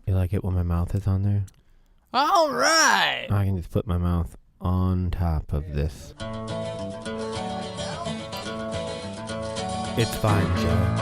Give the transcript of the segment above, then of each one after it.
You like it when my mouth is on there? All right. I can just put my mouth on top of this. It's fine, Joe.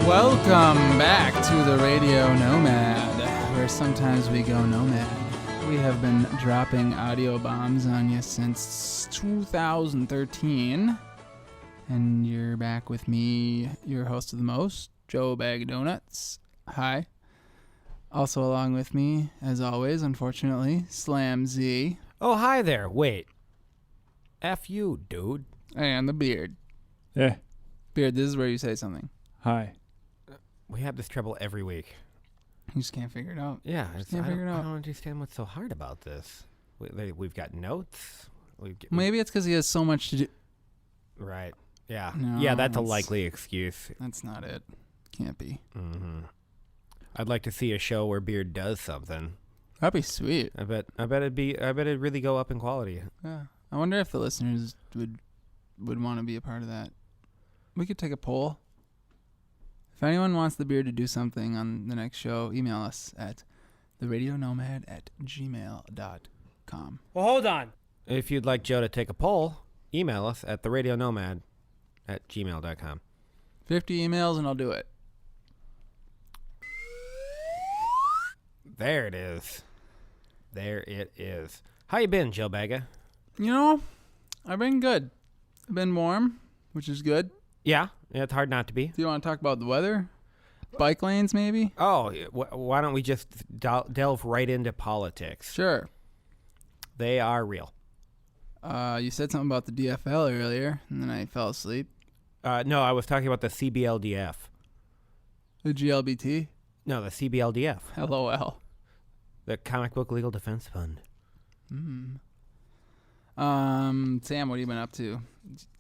Welcome back to the Radio Nomad, where sometimes we go nomad. We have been dropping audio bombs on you since 2013, and you're back with me, your host of the most, Joe Bag of Donuts. Hi. Also along with me, as always, unfortunately, Slam Z. Oh, hi there. Wait. F you, dude. And the Beard. Yeah. Beard, this is where you say something. Hi. We have this trouble every week. You just can't figure it out. Yeah, I don't understand what's so hard about this. We've got notes. Maybe it's because he has so much to do. Right. Yeah. No, Yeah, that's a likely excuse. That's not it. Can't be. Mm-hmm. I'd like to see a show where Beard does something. That'd be sweet. I bet it'd really go up in quality. Yeah. I wonder if the listeners would want to be a part of that. We could take a poll. If anyone wants the Beard to do something on the next show, email us at theradionomad@gmail.com. Well, hold on. If you'd like Joe to take a poll, email us at theradionomad@gmail.com. 50 emails and I'll do it. There it is. There it is. How you been, Joe Baga? You know, I've been good. I've been warm, which is good. Yeah, it's hard not to be. Do you want to talk about the weather? Bike lanes, maybe? Oh, why don't we just delve right into politics? Sure. They are real. You said something about the DFL earlier, and then I fell asleep. No, I was talking about the CBLDF. The GLBT? No, the CBLDF. LOL. The Comic Book Legal Defense Fund. Sam, what have you been up to?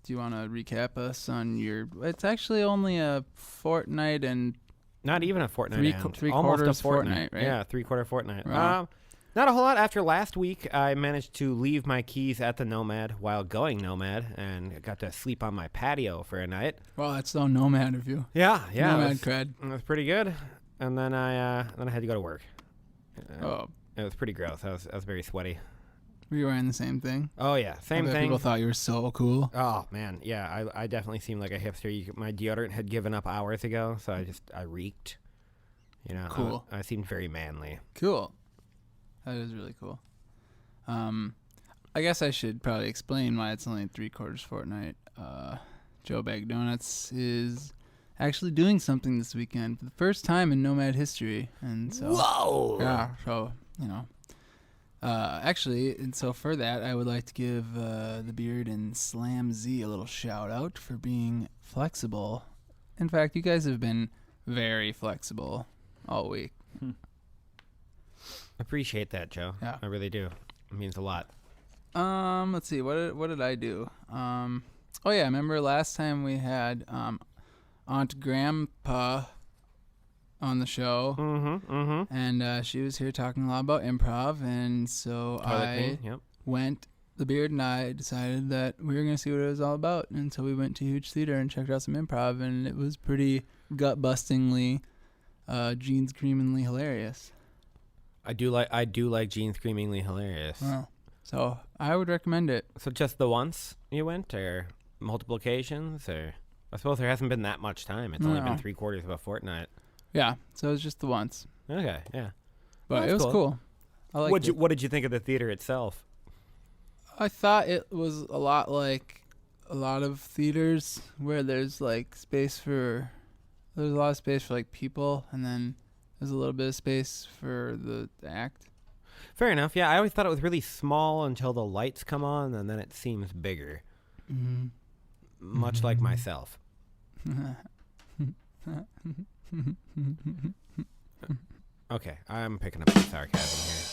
Do you want to recap us on your... It's actually only a fortnight and... Not even a fortnight. Three Almost quarters a fortnight, right? Yeah, 3/4 fortnight. Wow. Not a whole lot. After last week, I managed to leave my keys at the Nomad while going Nomad, and got to sleep on my patio for a night. Well, that's so nomad of you. Yeah. Nomad cred. It was pretty good. And then I had to go to work. Oh. It was pretty gross. I was very sweaty. Were you wearing the same thing? Oh, yeah. Same I bet thing. People thought you were so cool. Oh, man. Yeah, I definitely seemed like a hipster. My deodorant had given up hours ago, so I reeked. You know, cool. I seemed very manly. Cool. That is really cool. I guess I should probably explain why it's only 3/4 fortnight. Joe Bag Donuts is actually doing something this weekend for the first time in Nomad history. And so... Whoa! Yeah, so, you know... Actually, and so for that, I would like to give the Beard and Slam Z a little shout out for being flexible. In fact, you guys have been very flexible all week. Appreciate that, Joe. Yeah. I really do. It means a lot. Let's see. What did I do? Oh yeah, remember last time we had Aunt Grandpa on the show. And she was here talking a lot about improv, and so the Beard and I decided that we were going to see what it was all about, and so we went to Huge Theater and checked out some improv, and it was pretty gut-bustingly, gene-screamingly hilarious. I do like Gene Screamingly Hilarious. Wow. So I would recommend it. So just the once you went, or multiple occasions, or I suppose there hasn't been that much time. It's only been 3/4 of a fortnight. Yeah, so it was just the once. Okay, yeah. But Well, it was cool. I liked it. What did you think of the theater itself? I thought it was a lot like a lot of theaters where there's like there's a lot of space for like people, and then there's a little bit of space for the act. Fair enough. Yeah, I always thought it was really small until the lights come on, and then it seems bigger. Mm-hmm. Much like myself. Okay, I'm picking up the sarcasm here.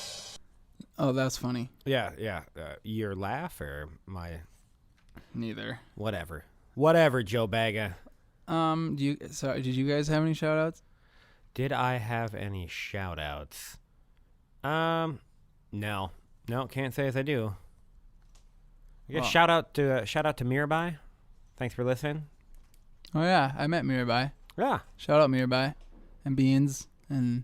Oh, that's funny. Yeah. Your laugh or my... Neither. Whatever, Joe Baga. Did you guys have any shout outs? Did I have any shout outs? No, can't say as I do. I guess shout out to Mirabai. Thanks for listening. Oh yeah, I met Mirabai. Yeah. Shout out Mirabai and Beans and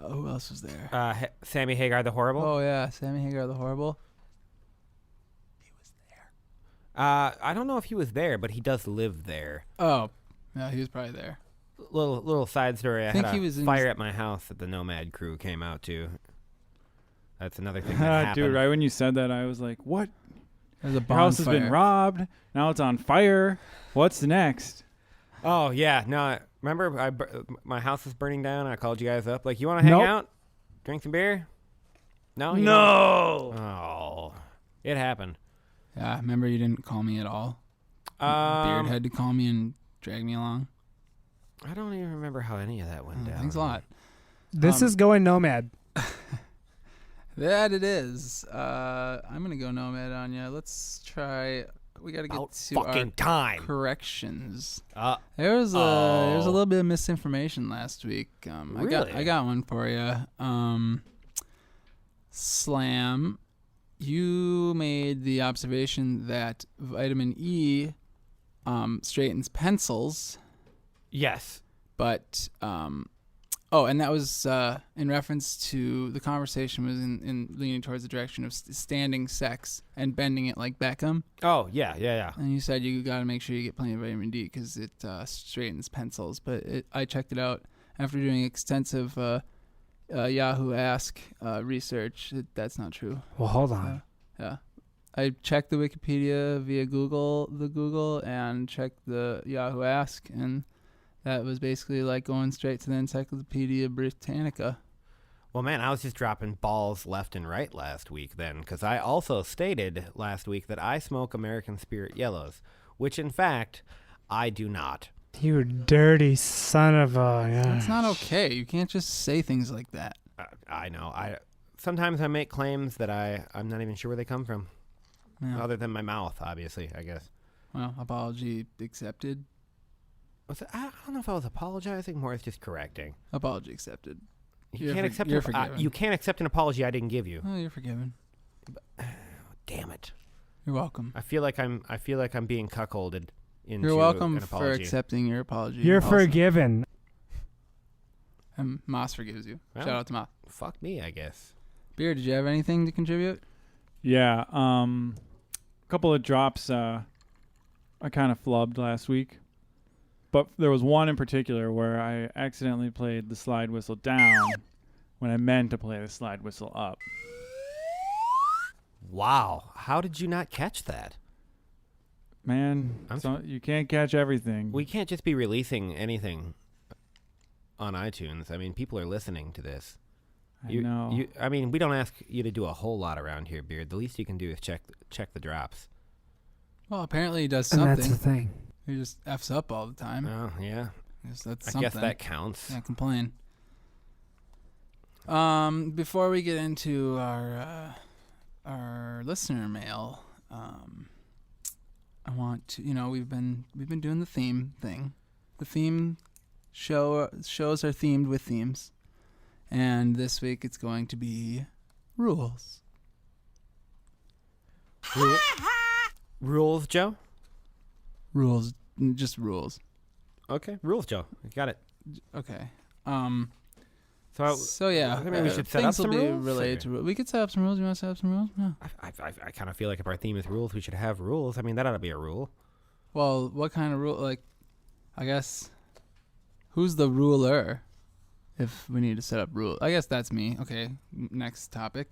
who else was there? Sammy Hagar the Horrible. Oh yeah, Sammy Hagar the Horrible. He was there. I don't know if he was there, but he does live there. Oh, yeah, he was probably there. Little side story. I think had he was a in fire at my house that the Nomad crew came out to. That's another thing that happened. Dude, right when you said that, I was like, what? There's a Your house has been robbed. Now it's on fire. What's next? Oh, yeah. No, remember my house was burning down and I called you guys up. Like, you want to hang out? Drink some beer? No? No. Oh, it happened. Yeah, remember you didn't call me at all? Beard had to call me and drag me along. I don't even remember how any of that went down. Thanks a lot. This is going Nomad. That it is. I'm going to go Nomad on you. Let's try. We got to get to fucking time. Corrections. There was a little bit of misinformation last week. Really? I got one for you. Slam, you made the observation that vitamin E straightens pencils. Yes. But and that was in reference to the conversation was in leaning towards the direction of standing sex and bending it like Beckham. Oh, yeah. And you said you got to make sure you get plenty of vitamin D because it straightens pencils. But I checked it out after doing extensive Yahoo Ask research. That's not true. Well, hold on. Yeah. I checked the Wikipedia via Google, and checked the Yahoo Ask, and that was basically like going straight to the Encyclopedia Britannica. Well, man, I was just dropping balls left and right last week then, because I also stated last week that I smoke American Spirit Yellows, which, in fact, I do not. You dirty son of a... That's not okay. You can't just say things like that. I know. Sometimes I make claims that I'm not even sure where they come from, other than my mouth, obviously, I guess. Well, apology accepted. I don't know if I was apologizing, more it's just correcting. Apology accepted. You can't accept an apology I didn't give you. Oh, you're forgiven. Damn it. You're welcome. I feel like I'm being cuckolded into You're welcome an apology. for accepting your apology. You're also. forgiven. And Moss forgives you. Well, Shout out to Moss. Fuck me, I guess. Beer, did you have anything to contribute? Yeah. A couple of drops I kind of flubbed last week. But there was one in particular where I accidentally played the slide whistle down when I meant to play the slide whistle up. Wow. How did you not catch that? Man, you can't catch everything. We can't just be releasing anything on iTunes. I mean, people are listening to this. I know. I mean, we don't ask you to do a whole lot around here, Beard. The least you can do is check the drops. Well, apparently he does something. And that's the thing. He just F's up all the time. Oh, yeah. That's I guess that counts. Can't complain. Before we get into our listener mail, I want to, we've been doing the theme thing. The theme shows are themed with themes. And this week it's going to be rules. Rules, Joe? Rules, just rules. Okay, rules, Joe. You got it. Okay. So yeah, maybe we should set up some rules. Related to rules. We could set up some rules. You want to set up some rules? No. I kind of feel like if our theme is rules, we should have rules. I mean, that ought to be a rule. Well, what kind of rule? Like, I guess, who's the ruler? If we need to set up rules, I guess that's me. Okay, next topic.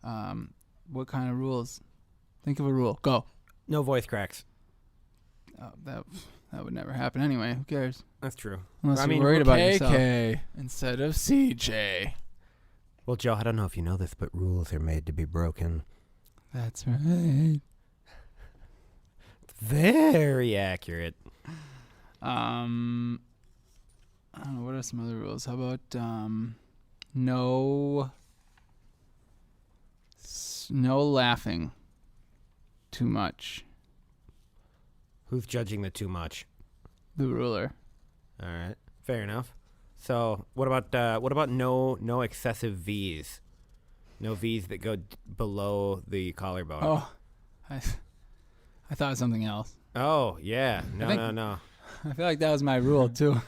What kind of rules? Think of a rule. Go. No voice cracks. That would never happen anyway. Who cares? That's true. Unless you're worried about yourself. KK instead of CJ. Well, Joe, I don't know if you know this, but rules are made to be broken. That's right. Very accurate. I don't know, what are some other rules? How about no laughing too much. Who's judging the too much? The ruler. All right, fair enough. So what about no excessive V's? No V's that go below the collarbone. Oh, I thought it was something else. Oh yeah, no. I feel like that was my rule too.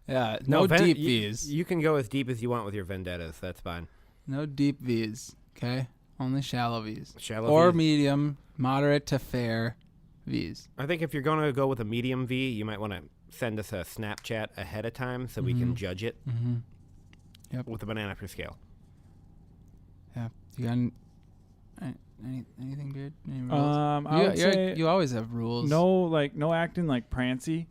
Yeah, no deep V's. You can go as deep as you want with your vendettas. That's fine. No deep V's. Okay, only shallow V's. Shallow or V's. medium, moderate to fair V's. I think if you're going to go with a medium V, you might want to send us a Snapchat ahead of time so we can judge it Yep. with a banana per scale. Yeah. You got anything, Beard? Any rules? I would say you always have rules. no acting like prancy.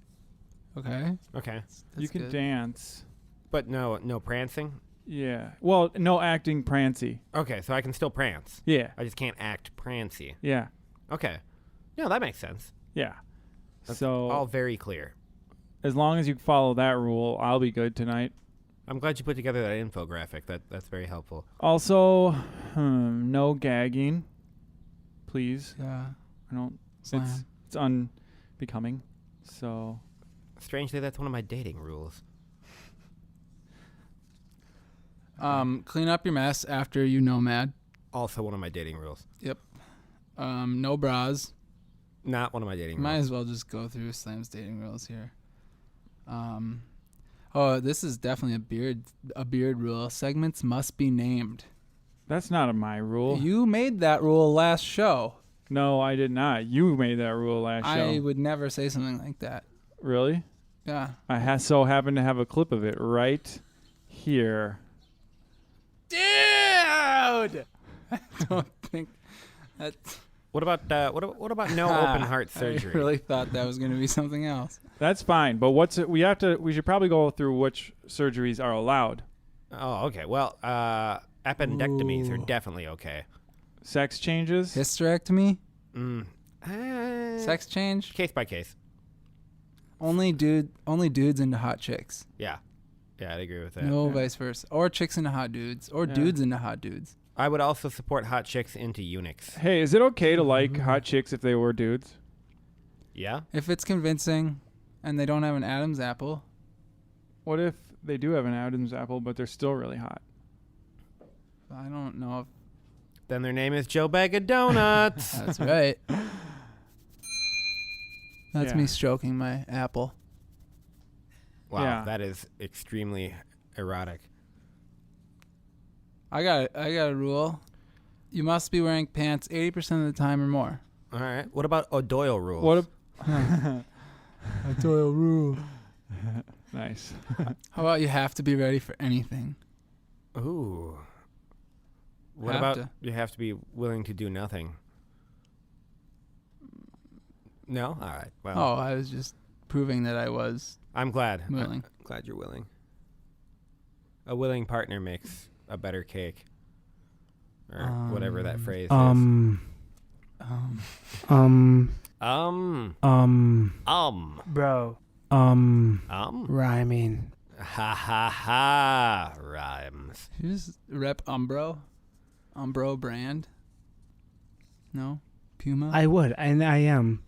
Okay. Okay. That's You can good. dance. But no prancing? Yeah. Well, no acting prancy. Okay, so I can still prance. Yeah. I just can't act prancy. Yeah. Okay. No, that makes sense. Yeah. That's So all very clear. as long as you follow that rule, I'll be good tonight. I'm glad you put together that infographic. That's very helpful. Also, no gagging, please. Yeah. I don't. Slam. It's unbecoming. So Strangely, that's one of my dating rules. Clean up your mess after you nomad. Also one of my dating rules. Yep. No bras. Not one of my dating Might rules. as well just go through Slam's dating rules here. Oh, this is definitely a beard rule. Segments must be named. that's not my rule. You made that rule last show. No, I did not. You made that rule last I show. would never say something like that. Really? Yeah. I so happen to have a clip of it right here. Dude! I don't think that's... What about no open heart surgery? I really thought that was going to be something else. That's fine, but we should probably go through which surgeries are allowed. Oh, okay. Well, appendectomies are Ooh. definitely okay. Sex changes? Hysterectomy? Sex Sex change? case by case. Only dudes into hot chicks. Yeah, I'd agree with that. No Yeah. vice versa. Or chicks into hot dudes. Or Yeah. dudes into hot dudes. I would also support hot chicks into eunuchs. Hey, is it okay to like hot chicks if they were dudes? Yeah. If it's convincing and they don't have an Adam's apple. What if they do have an Adam's apple, but they're still really hot? I don't know if Then their name is Joe Bag of Donuts. that's right. That's Yeah. me stroking my apple. Wow, Yeah. that is extremely erotic. I got a rule. You must be wearing pants 80% of the time or more. All right. What about O'Doyle rules? What? That's a rule. Nice. How about you have to be ready for anything? Ooh. What Have about to. you have to be willing to do nothing? No? All right. Well, Oh, I was just proving that I was I'm glad. willing. I'm glad you're willing. A willing partner makes a better cake. Or whatever that phrase is. Bro. Rhyming. Ha ha ha. Rhymes. You just rep Umbro brand. No, Puma. I would, and I am.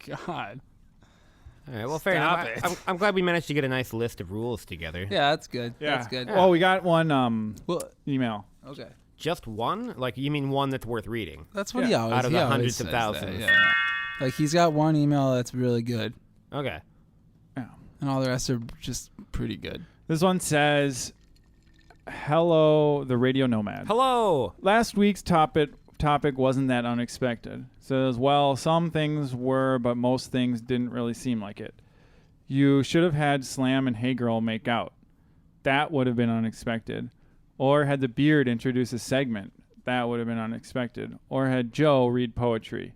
God. All right. Well, fair Stop enough. it. I'm glad we managed to get a nice list of rules together. Yeah, that's good. Yeah. That's good. Well, we got one Well, email. okay. Just one? Like, you mean one that's worth reading? That's what Yeah. he always Out of he the always hundreds of says that, thousands. yeah. Like he's got one email that's really good, Okay. Yeah. and all the rest are just pretty good. This one says, "Hello, the Radio Nomad. Hello. Last week's topic wasn't that unexpected. Says, well, some things were, but most things didn't really seem like it. You should have had Slam and Hey Girl make out. That would have been unexpected. Or had the Beard introduce a segment. That would have been unexpected. Or had Joe read poetry.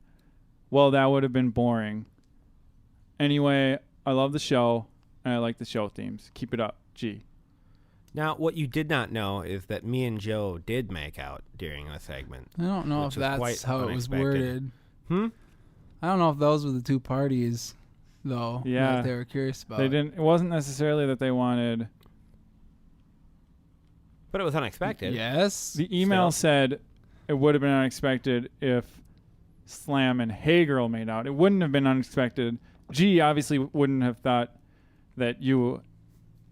Well, that would have been boring. Anyway, I love the show, and I like the show themes. Keep it up. G." Now, what you did not know is that me and Joe did make out during a segment. I don't know Which if was quite that's how it was unexpected. worded. Hmm? I don't know if those were the two parties, though. Yeah. That they were curious about. They didn't. It wasn't necessarily that they wanted. But it was unexpected. Yes. The email said it would have been unexpected if Slam and Hey Girl made out. It wouldn't have been unexpected. G obviously wouldn't have thought that you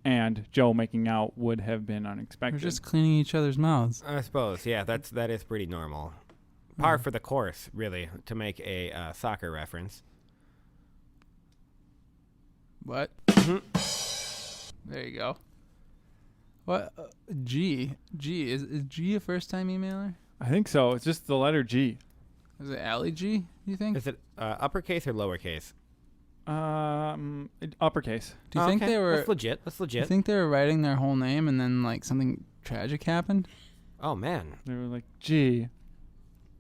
and Joe making out would have been We're unexpected. just cleaning each other's mouths. I suppose. Yeah, that is pretty normal. Par for the course, really, to make a soccer reference. What? There you go. What? G. Is G a first-time emailer? I think so. It's just the letter G. Is it Allie G, you think? Is it uppercase or lowercase? Uppercase. Do you think okay. they were... That's legit. That's Do legit. you think they were writing their whole name and then, like, something tragic happened? Oh, man. They were like, G.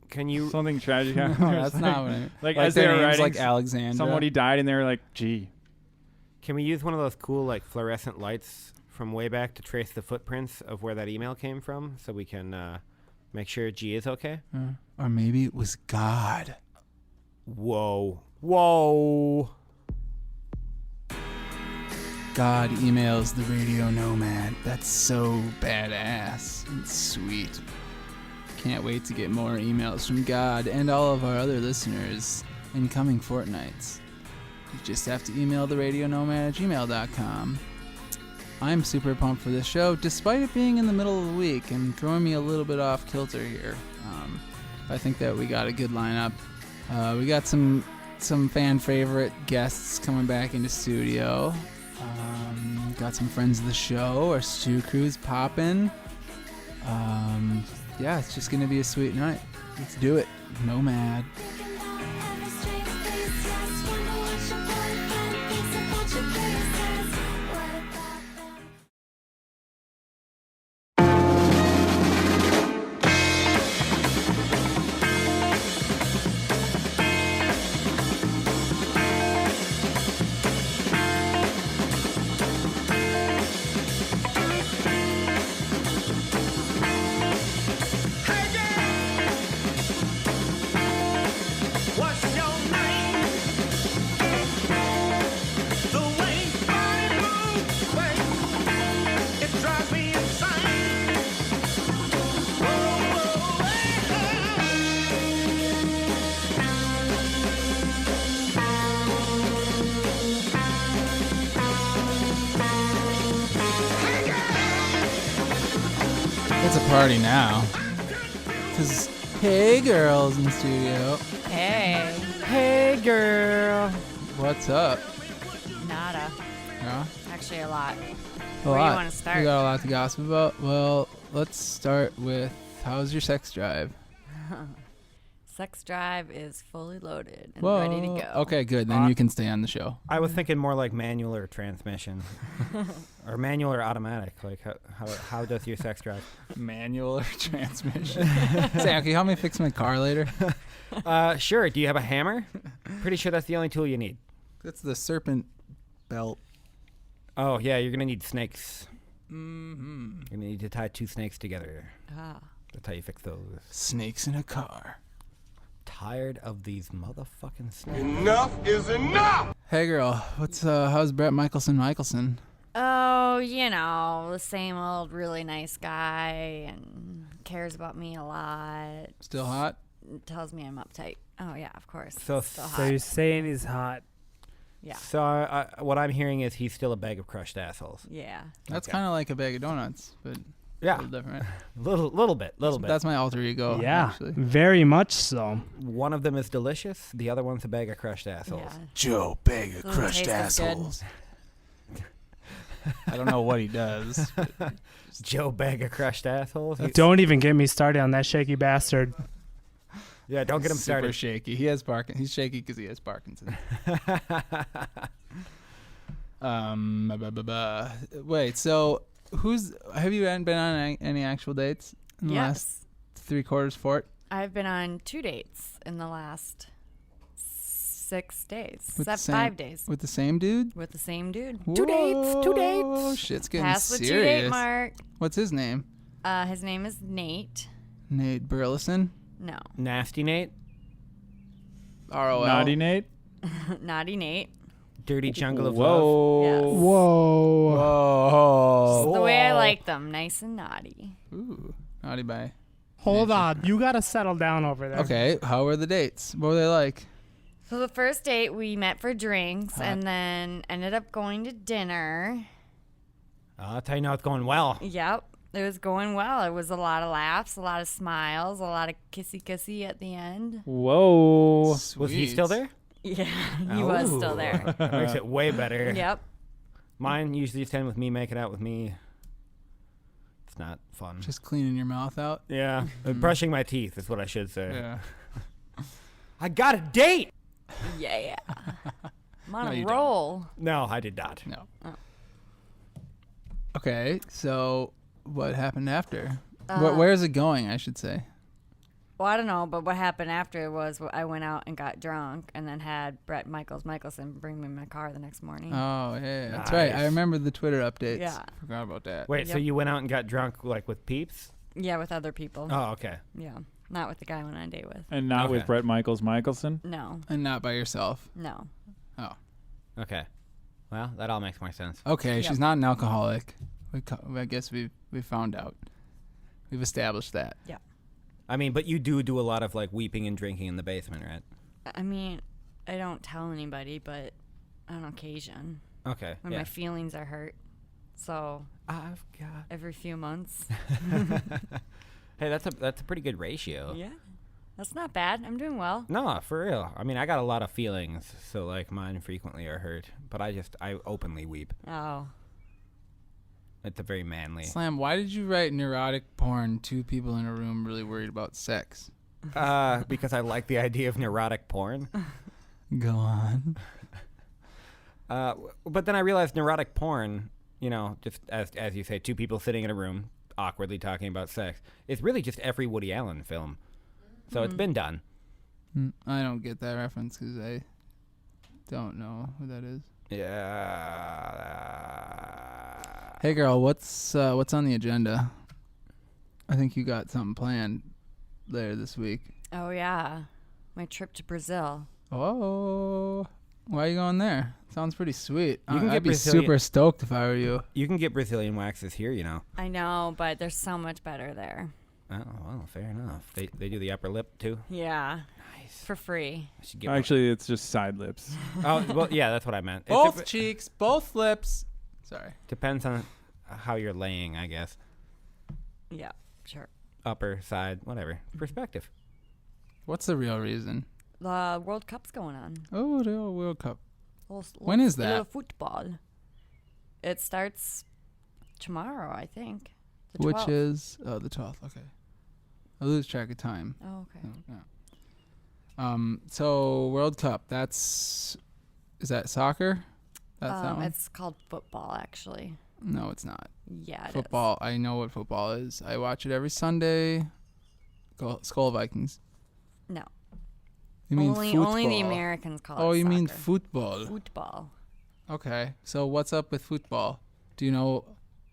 Can you... Something tragic happened. No, that's not what I mean. Like, Like as they their were name's writing, like Alexandra. somebody died and they were like, G. Can we use one of those cool, like, fluorescent lights from way back to trace the footprints of where that email came from so we can make sure G is okay? Or maybe it was God. Whoa. Whoa. God emails the Radio Nomad. That's so badass and sweet. Can't wait to get more emails from God and all of our other listeners in coming fortnights. You just have to email the radionomad@gmail.com. I'm super pumped for this show, despite it being in the middle of the week and throwing me a little bit off kilter here. I think that we got a good lineup. We got some fan favorite guests coming back into studio. Got some friends of the show. Our stew crew's popping. Yeah, it's just gonna be a sweet night. Let's do it. Nomad. It's a party now. Because Hey Girl's in the studio. Hey. Hey, girl. What's up? Nada. Yeah? Actually, a lot. A Where do you lot. wanna start? We got a lot to gossip about. Well, let's start with how's your sex drive? Sex drive is fully loaded and Whoa. ready to go. Okay, good. Then you can stay on the show. I was thinking more like manual or transmission. Or manual or automatic. Like, how does your sex drive? Manual or transmission? Zach, can you help me fix my car later? Sure. Do you have a hammer? Pretty sure that's the only tool you need. That's the serpent belt. Oh, yeah, you're going to need snakes. Mm-hmm. You're going to need to tie two snakes together. Ah. That's how you fix those. Snakes in a car. Tired of these motherfucking snakes. Enough is enough! Hey girl, how's Brett Michelson? Oh, you know, the same old really nice guy and cares about me a lot. Still hot? Tells me I'm uptight. Oh, yeah, of course. So- Still So hot. you're saying he's hot. Yeah. So what I'm hearing is he's still a bag of crushed assholes. Yeah. That's Okay. kind of like a bag of donuts, but a Yeah, little different. little bit. That's my alter ego. yeah, Actually. very much so. One of them is delicious. The other one's a bag of crushed assholes. Yeah. Joe, bag of Doesn't crushed taste as good. assholes. I don't know what he does. Joe bag of crushed assholes. Don't even get me started on that shaky bastard. Yeah, don't get him Super started. shaky. He has He's shaky because he has Parkinson's. Wait, so have you been on any actual dates in the last Yes. 3/4 fort? I've been on 2 dates in the last 6 days. With the 5 days. With the same dude? With the same dude. Two Whoa, dates. Shit's getting Past the 2 serious. date mark. What's his name? His name is Nate. Nate Burleson. No. Nasty Nate. ROL. Naughty Nate. Naughty Nate. Dirty Jungle of Love. Whoa. Yes. Whoa. Whoa. It's the way I like them, nice and naughty. Ooh. Naughty by. Hold on. You got to settle down over there. Okay. How were the dates? What were they like? So the first date, we met for drinks Hot. and then ended up going to dinner. That's how you know it's going well. Yep. It was going well. It was a lot of laughs, a lot of smiles, a lot of kissy at the end. Whoa. Was he still there? Yeah, he was still there. That makes it way better. Yep. Mine usually just end with me making out with me. It's not fun. Just cleaning your mouth out? Yeah. Brushing my teeth is what I should say. Yeah. I got a date! Yeah. I'm on No, a you don't. roll. No, I did not. No. Oh. Okay. So what happened after? Where is it going, I should say? Well, I don't know, but what happened after was I went out and got drunk and then had Brett Michelson bring me my car the next morning. Oh, yeah. That's right. I Nice. remember the Twitter updates. Yeah. Forgot about that. Wait, so Yep. you went out and got drunk like with peeps? Yeah, with other people. Oh, okay. Yeah. Not with the guy I went on a date with. And not with Okay. Brett Michelson. No. And not by yourself. No. Oh. Okay. Well, that all makes more sense. Okay. Yep. She's not an alcoholic. I guess we found out. We've established that. Yeah. I mean, but you do a lot of like weeping and drinking in the basement, right? I mean, I don't tell anybody, but on occasion, Okay. when yeah. my feelings are hurt. So I've got. every few months. Hey, that's a pretty good ratio. Yeah. That's not bad. I'm doing well. No, for real. I mean, I got a lot of feelings, so like mine frequently are hurt, but I openly weep. Oh. It's a very manly. Slam, why did you write neurotic porn, 2 people in a room really worried about sex? Because I like the idea of neurotic porn. Go on. But then I realized neurotic porn, you know, just as you say, 2 people sitting in a room awkwardly talking about sex. It's really just every Woody Allen film. So it's been done. I don't get that reference because I don't know who that is. Yeah. Hey, girl, what's on the agenda? I think you got something planned later this week. Oh, yeah. My trip to Brazil. Oh, why are you going there? Sounds pretty sweet. You can I'd get be Brazilian- super stoked if I were you. You can get Brazilian waxes here, you know. I know, but they're so much better there. Oh, well, fair enough. They do the upper lip, too? Yeah. Nice. For free. I should get Actually, it's just side lips. Oh, well, yeah, that's what I meant. It Both cheeks, both lips. Sorry. depends on how you're laying, I guess. Yeah, sure. Upper, side, whatever. Perspective. What's the real reason? The World Cup's going on. Oh, the World Cup. Little- When is little that? football. It starts tomorrow, I think. The Which 12th. is the 12th. Okay. I lose track of time. Oh, okay. Yeah. So World Cup. Is that soccer? That's that one. It's called football, actually. No, it's not. Yeah, it is. Football. I know what football is. I watch it every Sunday. Skull Vikings. No. You mean Only football? the Americans call it Oh, you mean soccer. football? Football. Okay. So what's up with football? Do you know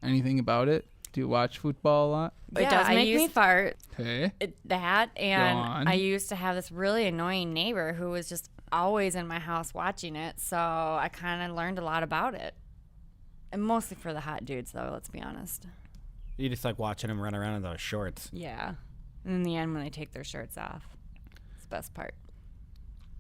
anything about it? Do you watch football a lot? It Yeah, does I Oh, make me used- Okay. That, and on. I used to have this really annoying neighbor who was just always in my house watching it, so I kind of learned a lot about it. And mostly for the hot dudes, though, let's be honest. You just like watching them run around in those shorts. Yeah. And in the end, when they take their shirts off, it's the best part.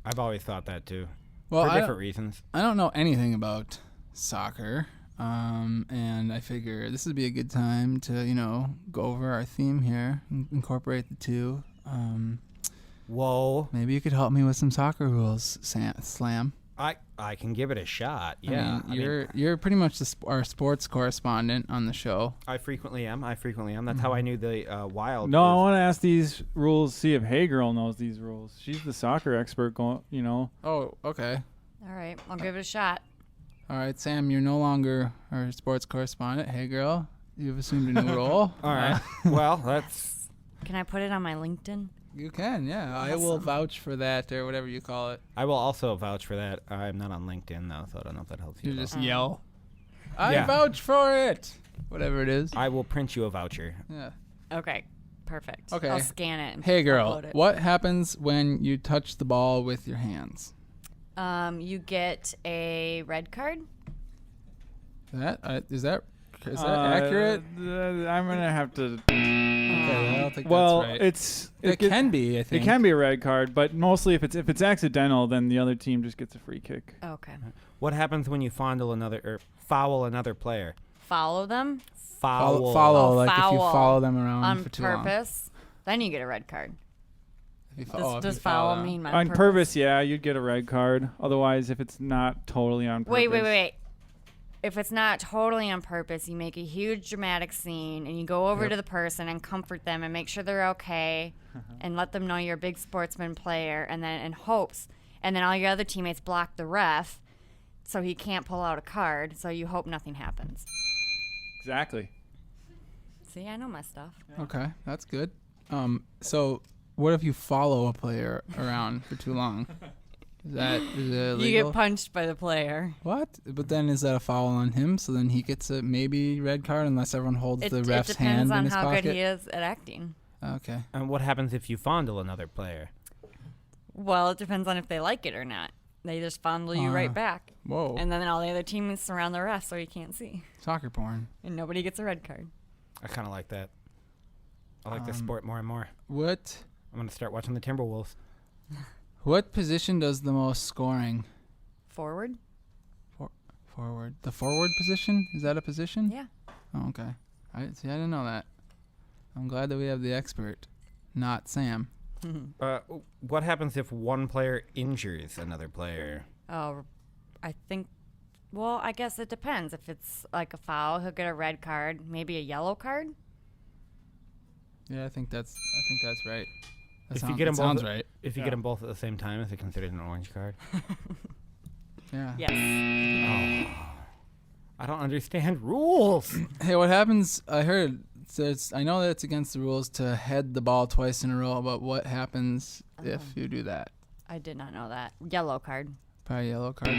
I've always thought that, too. Well, For I different reasons. don't know anything about soccer. And I figure this would be a good time to, go over our theme here, incorporate the two. Whoa. Maybe you could help me with some soccer rules, Slam. I can give it a shot. Yeah. I mean, you're pretty much our sports correspondent on the show. I frequently am. That's how I knew the Wild. No, I was- want to ask these rules. See if Hey Girl knows these rules. She's the soccer expert. Oh, okay. All right, I'll give it a shot. All right, Sam, you're no longer our sports correspondent. Hey, girl, you've assumed a new role. All right. Well, that's. Can I put it on my LinkedIn? You can, yeah. I will vouch for that or whatever you call it. I will also vouch for that. I'm not on LinkedIn though, so I don't know if that helps you. You at all. just yell. I Yeah. vouch for it. Whatever it is. I will print you a voucher. Yeah. Okay, Perfect. Okay. I'll scan it. And Hey, girl, upload it. what happens when you touch the ball with your hands? You get a red card. Is that accurate? I'm gonna have to. Okay, I don't think Well, that's right. it can be. I think it can be a red card, but mostly if it's accidental, then the other team just gets a free kick. Okay. What happens when you foul another player? Follow them Foul. Follow, Oh, like if you foul. follow them around on for too long. purpose. Then you get a red card. If you if Does you follow foul them. mean On purpose, yeah, you'd get a red card. Otherwise, if it's not totally on purpose. Wait. If it's not totally on purpose, you make a huge dramatic scene and you go over to the person and comfort them and make sure they're okay and let them know you're a big sportsman player and then in hopes. And then all your other teammates block the ref so he can't pull out a card. So you hope nothing happens. Exactly. See, I know my stuff. Okay, that's good. So what if you follow a player around for too long? Is it illegal? You get punched by the player. What? But then is that a foul on him? So then he gets a maybe red card unless everyone holds the ref's hand It depends in on his how pocket? good he is at acting. Okay. And what happens if you fondle another player? Well, it depends on if they like it or not. They just fondle you right back. Whoa. And then all the other teammates surround the ref so you can't see. Soccer porn. And nobody gets a red card. I kind of like that. I like this sport more and more. What I'm going to start watching the Timberwolves. what position does the most scoring? Forward? Forward. The forward position? Is that a position? Yeah. Oh, okay. I didn't know that. I'm glad that we have the expert, not Sam. What happens if one player injures another player? Oh, I think, well, I guess it depends. If it's like a foul, he'll get a red card, maybe a yellow card. Yeah, I think that's right. If you get them sounds both, right. If you get them both at the same time, is it considered an orange card? Yeah. Yes. I don't understand rules. Hey, what happens? I heard. I know that it's against the rules to head the ball twice in a row, but what happens if you do that? I did not know that. Yellow card. Probably a yellow card for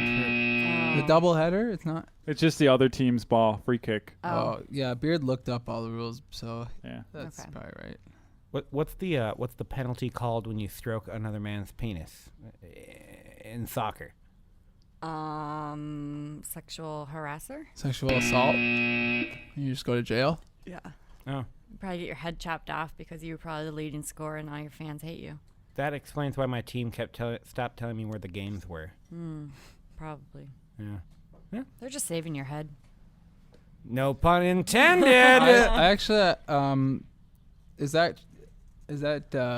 the double header. It's not. It's just the other team's ball, free kick. Oh, yeah. Beard looked up all the rules, so Yeah. that's Okay. probably right. What's the penalty called when you stroke another man's penis in soccer? Sexual harasser? Sexual assault. You just go to jail. Yeah. Oh, Probably get your head chopped off because you were probably the leading scorer and all your fans hate you. that explains why my team stopped telling me where the games were. Probably. Yeah. They're just saving your head. No pun intended. I actually, is that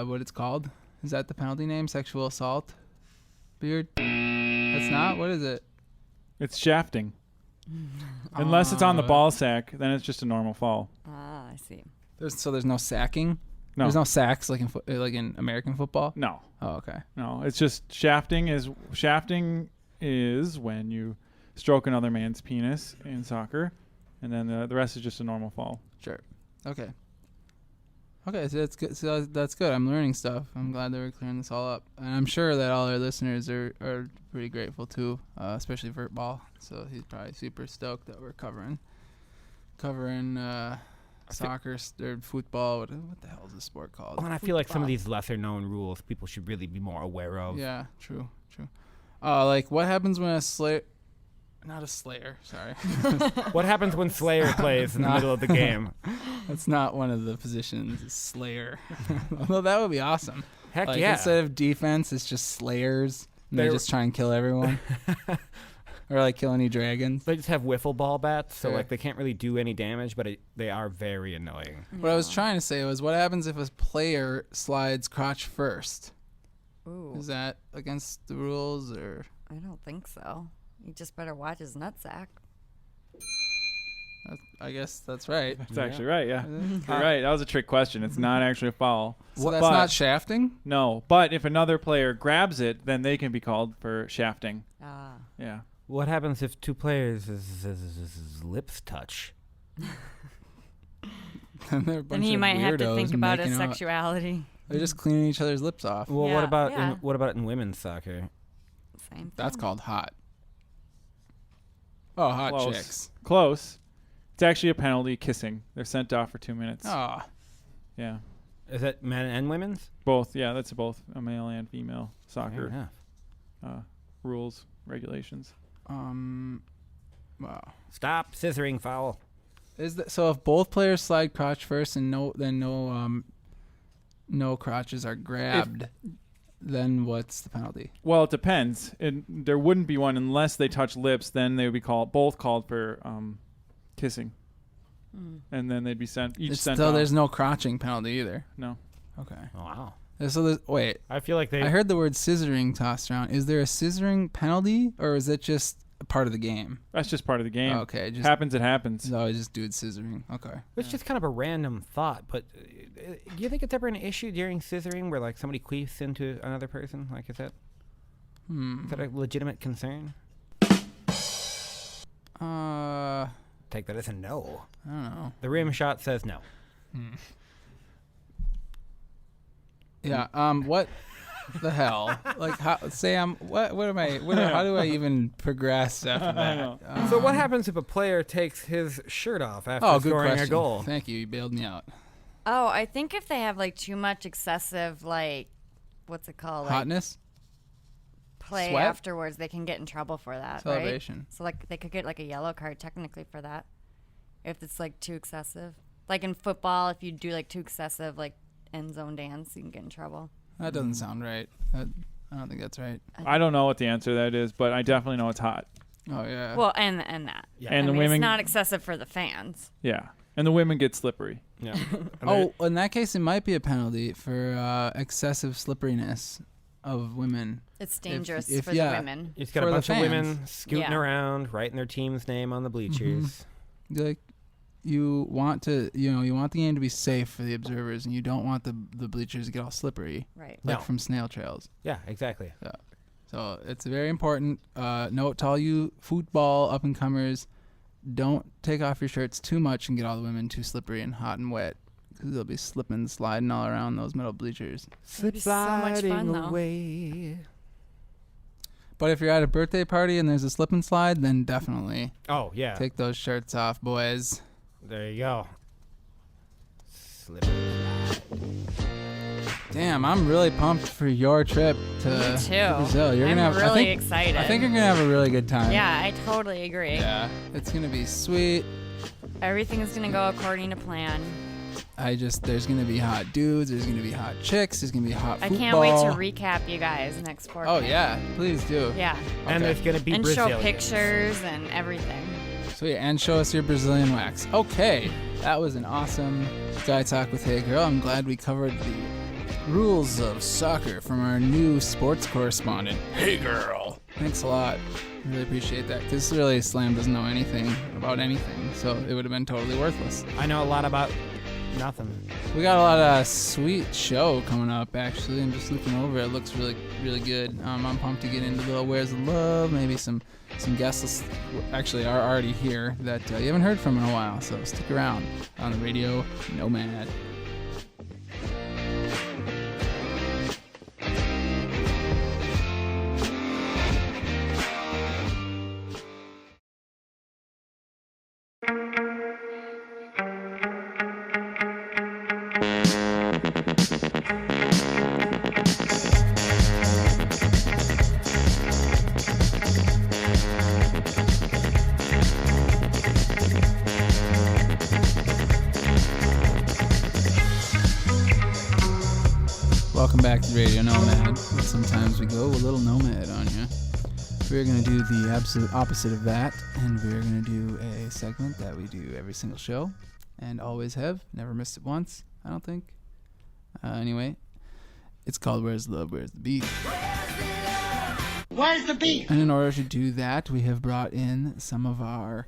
what it's called? Is that the penalty name? Sexual assault? Beard? That's not? What is it? It's shafting. Unless it's on the ball sack, then it's just a normal fall. Ah, I see. There's no sacking? No. There's no sacks like in American football? No. Oh, okay. No, it's just shafting is when you stroke another man's penis in soccer, and then the rest is just a normal fall. Sure. Okay. Okay, so that's good. So that's good. I'm learning stuff. I'm glad that we're clearing this all up, and I'm sure that all our listeners are pretty grateful too, especially Vert Ball. So he's probably super stoked that we're covering soccer or football. What the hell is this sport called? Oh, and I feel like some of these lesser known rules people should really be more aware of. Yeah, true. Like what happens when a slayer? Not a slayer. Sorry. What happens when Slayer plays in the middle of the game? That's not one of the positions. It's Slayer. Although that would be awesome. Heck Like, yeah. Instead of defense, it's just Slayers. And they They're- just try and kill everyone. Or like kill any dragons. They just have wiffle ball bats, so Sure. like they can't really do any damage, but they are very annoying. What I was trying to say was, what happens if a player slides crotch first? Ooh, Is that against the rules or? I don't think so. You just better watch his nutsack. I guess that's right. That's actually right, yeah. You're right. That was a trick question. It's not actually a foul. So that's But- not shafting? No, but if another player grabs it, then they can be called for shafting. Ah. Yeah. What happens if two players' lips touch? And they're a Then bunch he of might have to weirdos think about his making out. sexuality. They're just cleaning each other's lips off. Well, Yeah, what about yeah. what about in women's soccer? Same That's thing. called hot. Oh, hot Close. chicks. Close. It's actually a penalty, kissing. They're sent off for 2 minutes. Oh, Yeah. Is it men and women's? Both, yeah, that's both a male and female Fair soccer enough. rules, regulations. Wow. Stop scissoring, foul. So if both players slide crotch first and no crotches are grabbed, then what's the penalty? Well, it depends. There wouldn't be one unless they touch lips. Then they would be both called for kissing, and then they'd be sent So off. there's no crotching penalty either. No. Okay. Oh, wow. So wait, I feel like I heard the word scissoring tossed around. Is there a scissoring penalty, or is it just a part of the game? That's just part of the game. Okay, just happens. It happens. No, just dudes scissoring. Okay. It's just kind of a random thought, but do you think it's ever an issue during scissoring where like somebody queefs into another person? Like, is that a legitimate concern? Take that as a no. I don't know. The rim shot says no. Yeah. What the hell? Like, Sam? What am I? How do I even progress after that? So what happens if a player takes his shirt off after Good scoring question. a goal? Thank you. You bailed me out. Oh, I think if they have like too much excessive what's it called? Hotness. Play Sweat? afterwards, they can get in trouble for that, Celebration. right? So like they could get like a yellow card technically for that if it's like too excessive. Like in football, if you do like too excessive like end zone dance, you can get in trouble. That doesn't sound right. I don't think that's right. I don't know what the answer to that is, but I definitely know it's hot. Oh yeah. Well, and that. Yeah. And I the mean, women. it's not excessive for the fans. Yeah, and the women get slippery. Yeah. In that case, it might be a penalty for excessive slipperiness of women. It's dangerous if- for the women. It's got For a the bunch of women fans. scooting Yeah. around, writing their team's name on the bleachers. Like, you want the game to be safe for the observers, and you don't want the bleachers to get all slippery, Right. like No. from snail trails. Yeah, exactly. So it's a very important note to all you football up and comers: don't take off your shirts too much and get all the women too slippery and hot and wet, because they'll be slipping, sliding all around those metal bleachers. It'd be so much fun, though. away. But if you're at a birthday party and there's a slip and slide, then definitely Oh, yeah. take those shirts off, boys. There you go. Slip. Damn, I'm really pumped for your trip to Me too. Brazil. You're I'm gonna have, really excited. I think you're gonna have a really good time. Yeah, I totally agree. Yeah, it's gonna be sweet. Everything is gonna go according to plan. There's gonna be hot dudes. There's gonna be hot chicks. There's gonna be hot I football. can't wait to recap you guys next sport. Oh camp. yeah, please do. Yeah. And there's going to be And Brazilians. show pictures and everything. Sweet, and show us your Brazilian wax. Okay, that was an awesome Guy Talk with Hey Girl. I'm glad we covered the rules of soccer from our new sports correspondent, Hey Girl. Thanks a lot. Really appreciate that, because really Slam doesn't know anything about anything, so it would have been totally worthless. I know a lot about nothing. We got a lot of sweet show coming up, actually. I'm just looking over it. It looks really, really good. I'm pumped to get into the little Where's the Love, maybe some guests actually are already here that you haven't heard from in a while, so stick around on the Radio Nomad. Welcome back to Radio Nomad. Sometimes we go a little nomad on you. We're going to do the absolute opposite of that, and we're going to do a segment that we do every single show, and always have. Never missed it once, I don't think. Anyway, it's called Where's the Love, Where's the Beat? Where's the beef? And in order to do that, we have brought in some of our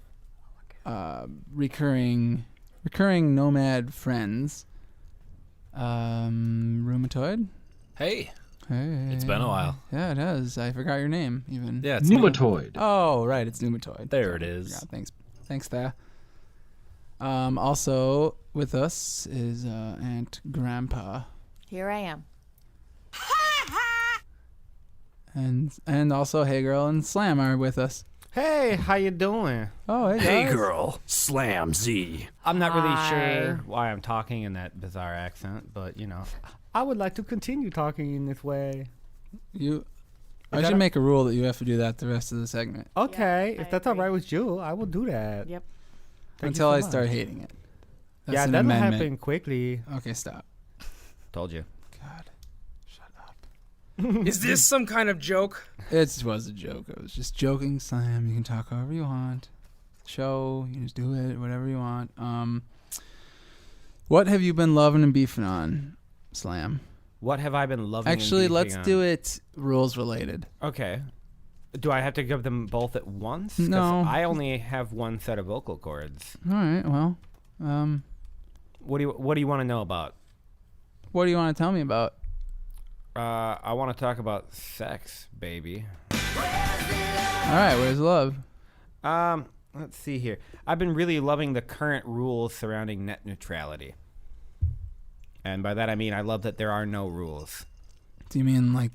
recurring nomad friends. Nuematoid. Hey, Hey. it's been a while. Yeah, it has. I forgot your name, even. Yeah, it's Nuematoid. Oh, right, it's Nuematoid. There it is. Yeah, thanks, Thea. Also with us is Aunt Grandpa, Here I am. and also Hey Girl and Slam are with us. Hey, how you doing? Oh, hey guys. girl, slam Z. I'm not really Hi. sure why I'm talking in that bizarre accent, but I would like to continue talking in this way. I should make a rule that you have to do that the rest of the segment Okay, Yeah, if I that's all agree. right with you, I will do that. Yep. Thank you until so I much. start hating it. That's Yeah, an that'll amendment. happen quickly. Okay, stop. Told you. God, shut up. Is this some kind of joke? It was a joke. I was just joking, Slam. You can talk however you want. Show, you can just do it, whatever you want. What have you been loving and beefing on, Slam? What have I been loving? Actually, and let's beefing do on? it rules related. Okay. Do I have to give them both at once? 'Cause No. I only have one set of vocal cords. All right. Well, What do you want to know about? what do you want to tell me about? I want to talk about sex, baby. All right. Where's love? Let's see here. I've been really loving the current rules surrounding net neutrality. And by that I mean I love that there are no rules. Do you mean like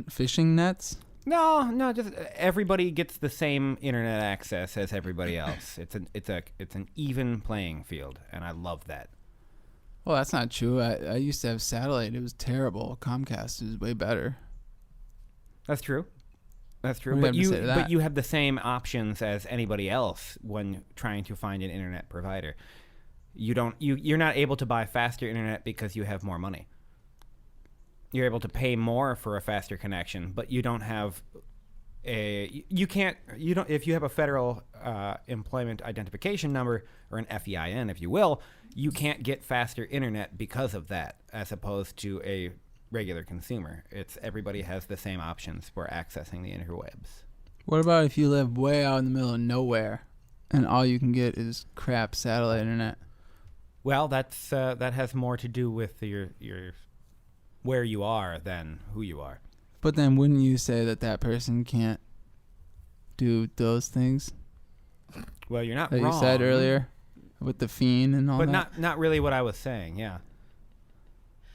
fishing nets? No, just everybody gets the same internet access as everybody else. It's an even playing field, and I love that. Well, that's not true. I used to have satellite. It was terrible. Comcast is way better. That's true. That's true. What do you have to say to that? But you have the same options as anybody else when trying to find an internet provider. You're not able to buy faster internet because you have more money. You're able to pay more for a faster connection, but you don't have if you have a federal employment identification number, or an FEIN, if you will, you can't get faster internet because of that, as opposed to a regular consumer. Everybody has the same options for accessing the interwebs. What about if you live way out in the middle of nowhere and all you can get is crap satellite internet? Well, that has more to do with your where you are than who you are. But then wouldn't you say that person can't do those things Well, you're not that wrong. you said earlier with the fiend and all But that? not really what I was saying, yeah.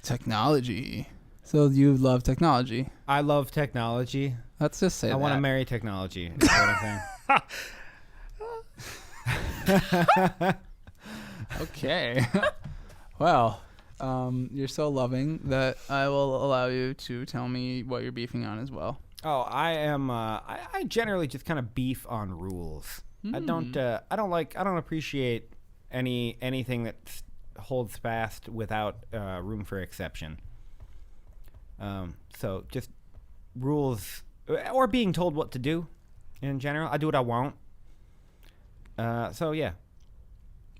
Technology. So you love technology. I love technology. Let's just say I want to that. marry technology, is what I'm saying. Okay. Well, you're so loving that I will allow you to tell me what you're beefing on as well. Oh, I am. I generally just kind of beef on rules. I don't appreciate anything that holds fast without room for exception. So just rules, or being told what to do. In general, I do what I want. So yeah,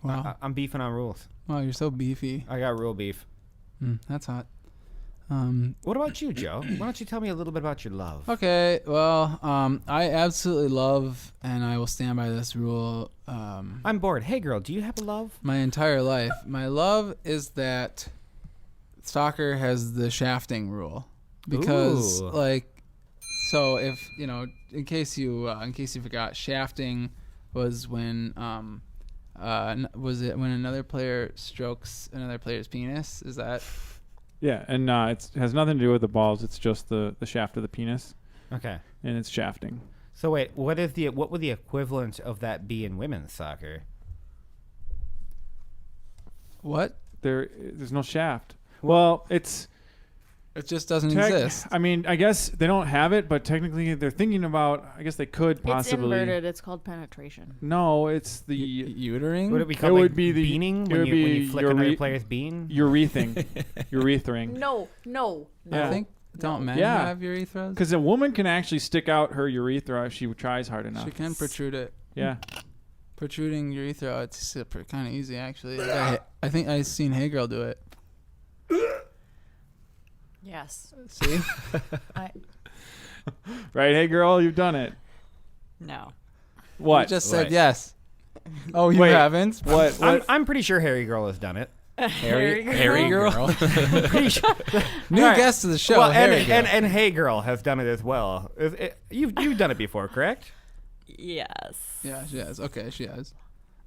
Wow. I'm beefing on rules. Wow, you're so beefy. I got rule beef. That's hot. What about you, Joe? Why don't you tell me a little bit about your love? Okay, well, I absolutely love, and I will stand by this rule I'm bored. Hey, girl, do you have a love? my entire life. My love is that soccer has the shafting rule. Because, Ooh. so if, in case you forgot, shafting was when, was it when another player strokes another player's penis? Is that... Yeah, and it has nothing to do with the balls. It's just the shaft of the penis, Okay. and it's shafting. So wait, what would the equivalent of that be in women's soccer? What? There's no shaft. Well, it's It just doesn't exist. I mean, I guess they don't have it, but technically they're thinking about. I guess they could possibly. It's inverted. It's called penetration. No, it's the Uterine? Would it be It called would be the- beaning it when would you be flick another player's bean? urethring. Urethring. No. Yeah. I think, don't men Yeah. have urethras? Because a woman can actually stick out her urethra if she tries hard enough. She can protrude it. Yeah. Protruding urethra, it's kind of easy, actually. I think I've seen Hey Girl do it. Yes. See? Right, hey girl, you've done it. No. What? You just said What? yes. Oh, you Wait. haven't? what? I'm pretty sure Harry Girl has done it. Harry Girl? Pretty sure. New All right. guest to the show, Well, Harry Girl. and Hey Girl has done it as well. You've done it before, correct? Yes. Yeah, she has. Okay, she has.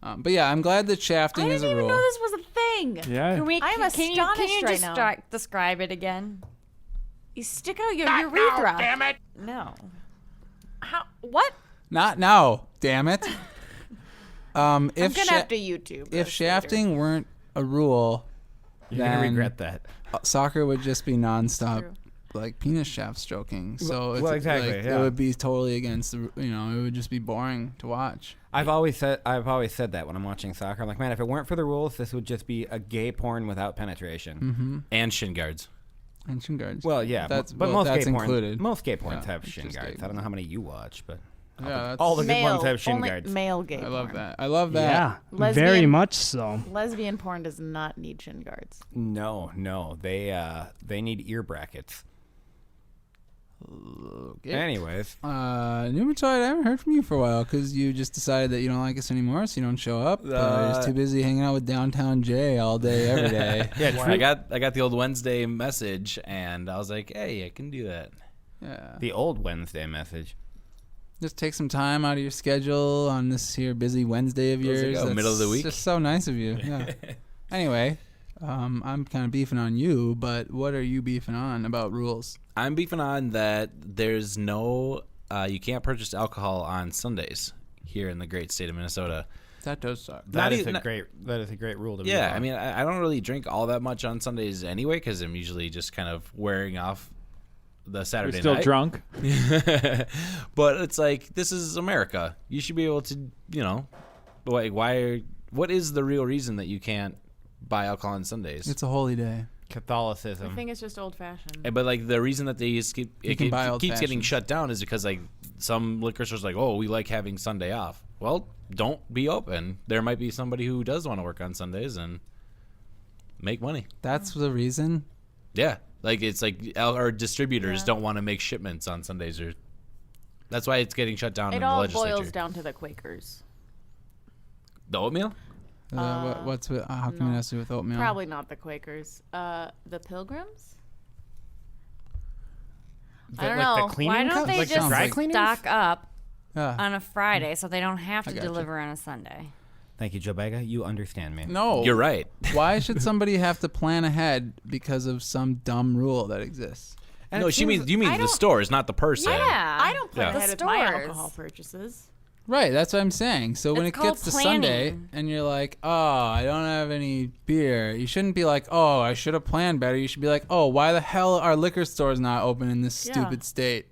But yeah, I'm glad that I shafting is didn't a even rule. know this was a thing. Yeah. I'm astonished Can you right just now. Describe it again? You stick out your urethra. Damn it! No. How? What? Not now, damn it. If I'm gonna have to YouTube. if this shafting weren't a rule, You're gonna then regret that. Soccer would just be nonstop, true. like penis shaft stroking. So Well, exactly, like, yeah. it would be totally against the. It would just be boring to watch. I've always said that when I'm watching soccer. I'm like, man, if it weren't for the rules, this would just be a gay porn without penetration. Mm-hmm. And shin guards. And shin guards. Well, yeah, That's- but well, most that's gay porn, included. most gay porns Yeah, have it's shin just guards. gay I don't know how many you watch, but Yeah, all the male, good ones have shin only guards. Male gay. I love porn. that. I love that. Yeah, Lesbian- very much so. Lesbian porn does not need shin guards. No, they need ear brackets. Okay. Anyways, Nuematoid, I haven't heard from you for a while because you just decided that you don't like us anymore, so you don't show up. You're just too busy hanging out with Downtown Jay all day, every day. yeah, I got the old Wednesday message, and I was like, hey, I can do that. Yeah. the old Wednesday message. Just take some time out of your schedule on this here busy Wednesday of How's it yours. go? Middle of the week? Just so nice of you. Yeah. Anyway, I'm kind of beefing on you, but what are you beefing on about rules? I'm beefing on that there's no, you can't purchase alcohol on Sundays here in the great state of Minnesota. That does suck. That is even- a great rule to be Yeah, on. I mean, I don't really drink all that much on Sundays anyway because I'm usually just kind of wearing off the Saturday You're still night. drunk. But it's like, this is America. You should be able to, what is the real reason that you can't buy alcohol on Sundays? It's a holy day. I Catholicism. think it's just old fashioned. But like the reason that they just can buy old keeps getting fashions. shut down is because like some liquor stores are like, oh, we like having Sunday off. Well, don't be open. There might be somebody who does want to work on Sundays and make money. That's the reason. Yeah, like it's like our distributors don't want to make shipments on Sundays, or that's why it's getting shut down It in the all legislature. boils down to the Quakers. The oatmeal? What's with, how come it has to do with oatmeal? Probably not the Quakers. The Pilgrims? I don't like the know. cleaning Why don't co- they like the just dry cleaners? Stock up Yeah. on a Friday so they don't have to gotcha. deliver on a Sunday. Thank you, Joe Bega. You understand me. No. You're right. Why should somebody have to plan ahead because of some dumb rule that exists? And No, it you mean seems- the stores, not the person. Yeah. I don't plan Yeah. ahead The with my stores. alcohol purchases. Right, that's what I'm saying. So when it It's gets to called Sunday planning. and you're like, oh, I don't have any beer, you shouldn't be like, oh, I should have planned better. You should be like, oh, why the hell are liquor stores not open in this Yeah. stupid state?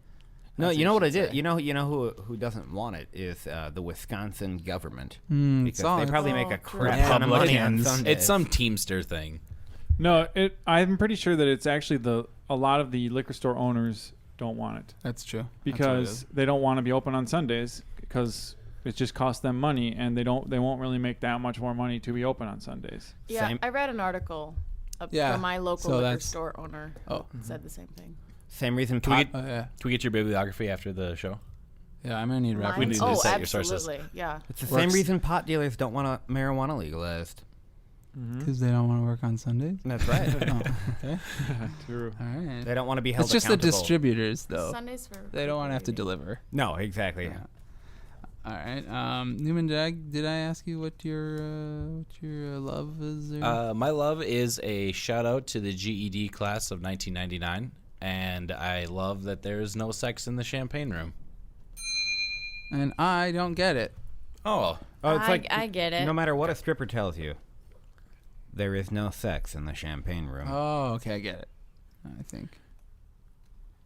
No, That's you know what I what you should did. say. You know who doesn't want it is the Wisconsin government it's because all- they probably Oh, make a true. crap ton of money on Republicans. Sundays. It's some Teamster thing. No, I'm pretty sure that it's actually a lot of the liquor store owners don't want it That's true. That's what it because is. they don't want to be open on Sundays because it just costs them money and they won't really make that much more money to be open on Sundays. Yeah, Same- I read an article Yeah, from my local so liquor that's- store owner. Oh. Said the same thing. Same reason. Can we pot- get- Oh, yeah. Can we get your bibliography after the show? Yeah, I'm going to need Mine- We need references. to oh, cite your sources. absolutely. Yeah. it's the Works. same reason pot dealers don't want marijuana legalized. Because they don't want to work on Sundays? That's right. Oh, okay. True. All right. They don't want to be held It's just the accountable. distributors, though. Sundays for They don't want to have to people, deliver. No, exactly. Yeah. All right. Newman Jag, did I ask you what your love is? Or? My love is a shout out to the GED class of 1999, and I love that there is no sex in the champagne room. And I don't get it. Oh, Oh, it's I get it. No matter what a stripper tells you, there is no sex in the champagne room. Oh, okay, I get it. I think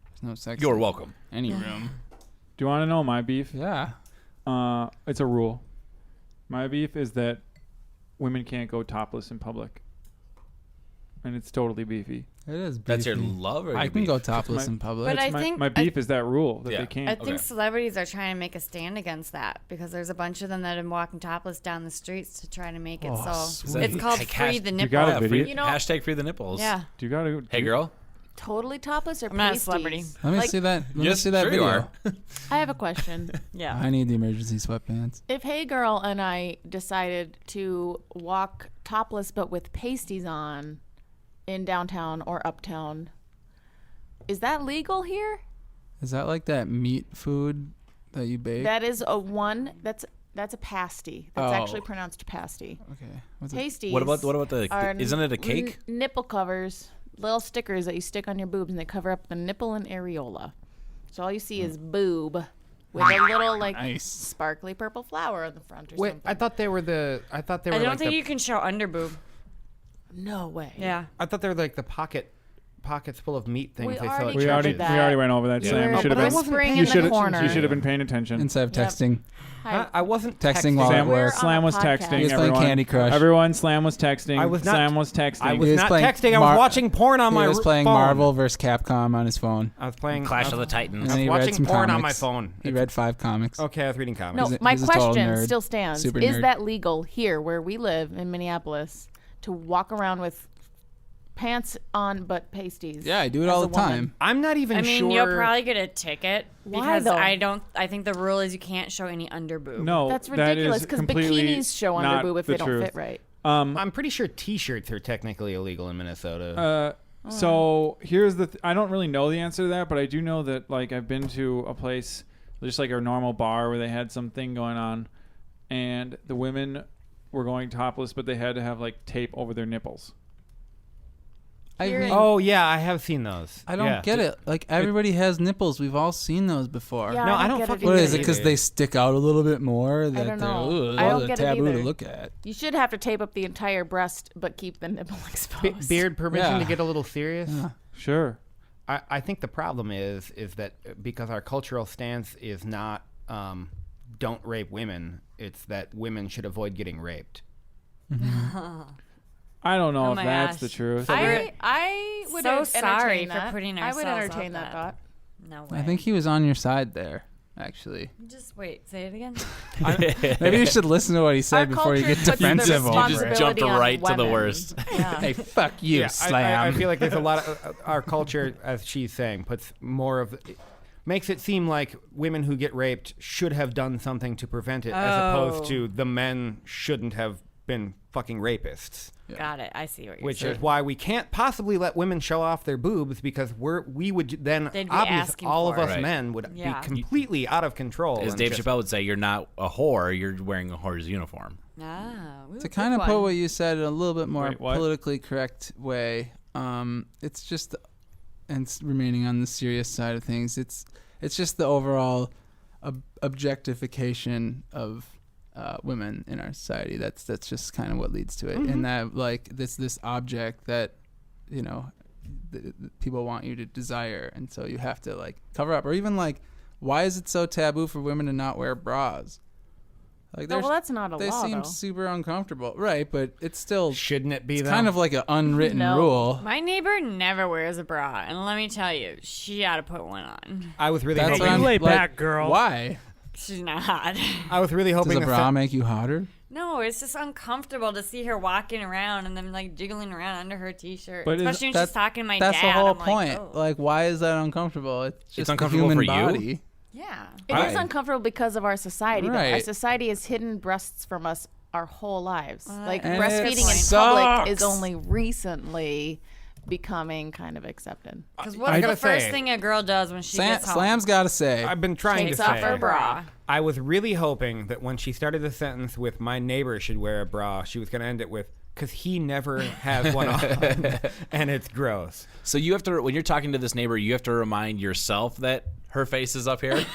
there's no sex. you're in welcome. any room. Do you want to know my beef? Yeah. It's a rule. My beef is that women can't go topless in public. And it's totally beefy. It is. That's your beefy. love, or I your can beef? go topless my- in public. But I my, think my beef is that rule that Yeah. they I can't. think Okay. celebrities are trying to make a stand against that because there's a bunch of them that are walking topless down the streets to try to make it so sweet. it's called Like free the You nipple. got a Yeah, video? You know- hashtag free the nipples. Yeah. Do you gotta? Hey, girl. Totally topless or I'm not a pasties? celebrity. Let me Like, see that. Let me Yes, see that sure you video. are. I have a question. Yeah. I need the emergency sweatpants. If Hey Girl and I decided to walk topless but with pasties on in downtown or uptown, is that legal here? Is that like that meat food that you bake? That is that's a pasty. That's Oh. actually pronounced pasty. Okay. What's it? Pasties. What about are isn't it a cake? Nipple covers, little stickers that you stick on your boobs, and they cover up the nipple and areola. So all you see is boob. with a little like Nice. sparkly purple flower on the front or Wait, something. I thought they were I don't like think the, you can show underboob. No way. Yeah. I thought they were like the pockets full of meat things We they sell already at We covered already churches. that. we already went over that, Yeah. Sam. Oh, You should but have I been was whispering you in should the corner. have you should have been paying attention. Instead of Yep. texting. Huh? I wasn't Texting while Sam. at work. Slam was on a podcast. texting. He was playing everyone. Candy Crush. Everyone, Slam was texting. I was not- Slam was texting. I was He was not playing texting. I was watching porn on my He was playing phone. Marvel vs. Capcom on his phone. I was playing Clash of the And Titans. then he read watching some porn comics. on my phone. He read 5 comics. Okay, I was reading No, comics. He's a- my he's a total question nerd. still stands. Super Is nerd. that legal here where we live in Minneapolis to walk around with pants on but pasties? Yeah, I do it as all a the time. woman? I'm not even I mean, sure. you'll probably get a ticket Why, because though? I think the rule is you can't show any underboob. no, That's that ridiculous is because completely bikinis show not underboob if the they don't truth. fit right. I'm pretty sure T-shirts are technically illegal in Minnesota. So here's the. I don't really know the answer to that, but I do know that like I've been to a place, just like a normal bar, where they had something going on, and the women were going topless, but they had to have like tape over their nipples. I Here mean, in- Oh yeah, I have seen those. I don't Yeah. get it. Like everybody has nipples. We've all seen those before. Yeah, No, I don't get fucking What get is it? Because they stick out a little bit more. That don't they're know. I don't they're get it taboo to either. look at. You should have to tape up the entire breast but keep the nipple exposed. Beard permission Yeah. to get a little serious. Sure. I think the problem is that because our cultural stance is not don't rape women, it's that women should avoid getting raped. I don't know Oh if my that's gosh. the truth. I would So entertain sorry for that. putting I would ourselves entertain out that there. thought. No way. I think he was on your side there, actually. Just wait. Say it again. Maybe you should listen to what he said Our before you culture get puts the defensive over it. responsibility Jumped on right to the women. worst. Yeah. Hey, fuck you, Yeah, Slam. I feel like there's a lot of our culture, as she's saying, puts more of makes it seem like women who get raped should have done something to prevent it, as opposed to the men shouldn't have been fucking rapists. Got it. I see what you're Which saying. is why we can't possibly let women show off their boobs, because we would then They'd be obviously asking all of for us it. Right. men would Yeah. be completely out of control. As and Dave just- Chappelle would say, you're not a whore, you're wearing a whore's uniform. To kind of put what you said in a little bit more Wait, what? politically correct way, it's just, and remaining on the serious side of things, it's just the overall objectification of women in our society. That's just kind of what leads to it, and that like this object that people want you to desire, and so you have to like cover up, or even like, why is it so taboo for women to not wear bras? Like, No, well, that's not a they law, seem though. super uncomfortable, right? But it's still Shouldn't it be it's though? kind of like an unwritten No. rule. My neighbor never wears a bra, and let me tell you, she ought to put one on. I was really That's hoping. what I'm lay like, back, girl. Why? She's not. I was really hoping Does a the bra se- make you hotter? No, it's just uncomfortable to see her walking around and then like jiggling around under her t-shirt. But is- Especially when she's talking to my That's dad. the whole I'm point. Like, oh. Like, why is that uncomfortable? It's just the uncomfortable human for you? body. yeah. It is Right. uncomfortable because of our society. though. Our Right. society has hidden breasts from us our whole lives. Like And breastfeeding it in public is sucks. only recently becoming kind of accepted. Because I what's the gotta first say, thing a girl does when she gets home? Slam's got to say. I've been trying Takes to off say. her bra. I was really hoping that when she started the sentence with "my neighbor should wear a bra," she was going to end it with "because he never has one on," and it's gross. So you have to, when you're talking to this neighbor, you have to remind yourself that her face is up here.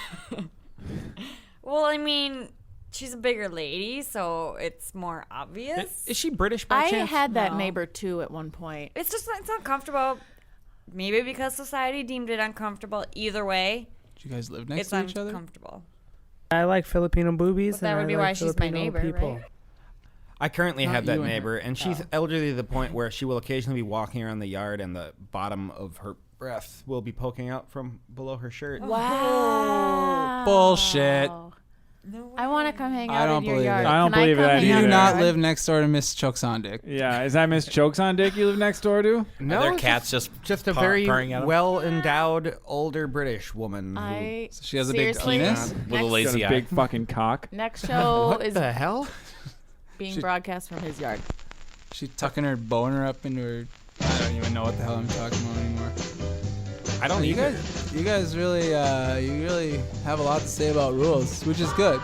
Well, I mean, she's a bigger lady, so it's more obvious. Is she British by I chance? had that No. neighbor too at one point. It's just it's uncomfortable. Maybe because society deemed it uncomfortable. Either way, Do you guys live next it's to each other? uncomfortable. I like Filipino boobies. But that and would I be like why she's my Filipino neighbor, people. right? I currently Not have that you and her. neighbor, and she's elderly to the point where she will occasionally be walking around the yard, and the bottom of her breasts will be poking out from below her shirt. Wow. Bullshit. I want to come hang I out don't in your believe yard. it. I don't Can believe come that hang You out do in either. your not yard? live next door to Miss Chokesondick. Yeah, is that Miss Chokes on Dick you live next door to? No, Their it's cat's just just a purring very at 'em? well-endowed older British woman. I So she has a big seriously, penis? with a next- lazy Got eye. a big fucking cock. Next show what is the hell? being broadcast from his yard. She tucking her boner up into her. I don't even know what the hell I'm talking about anymore. I don't You either. guys really, you really have a lot to say about rules, which is good.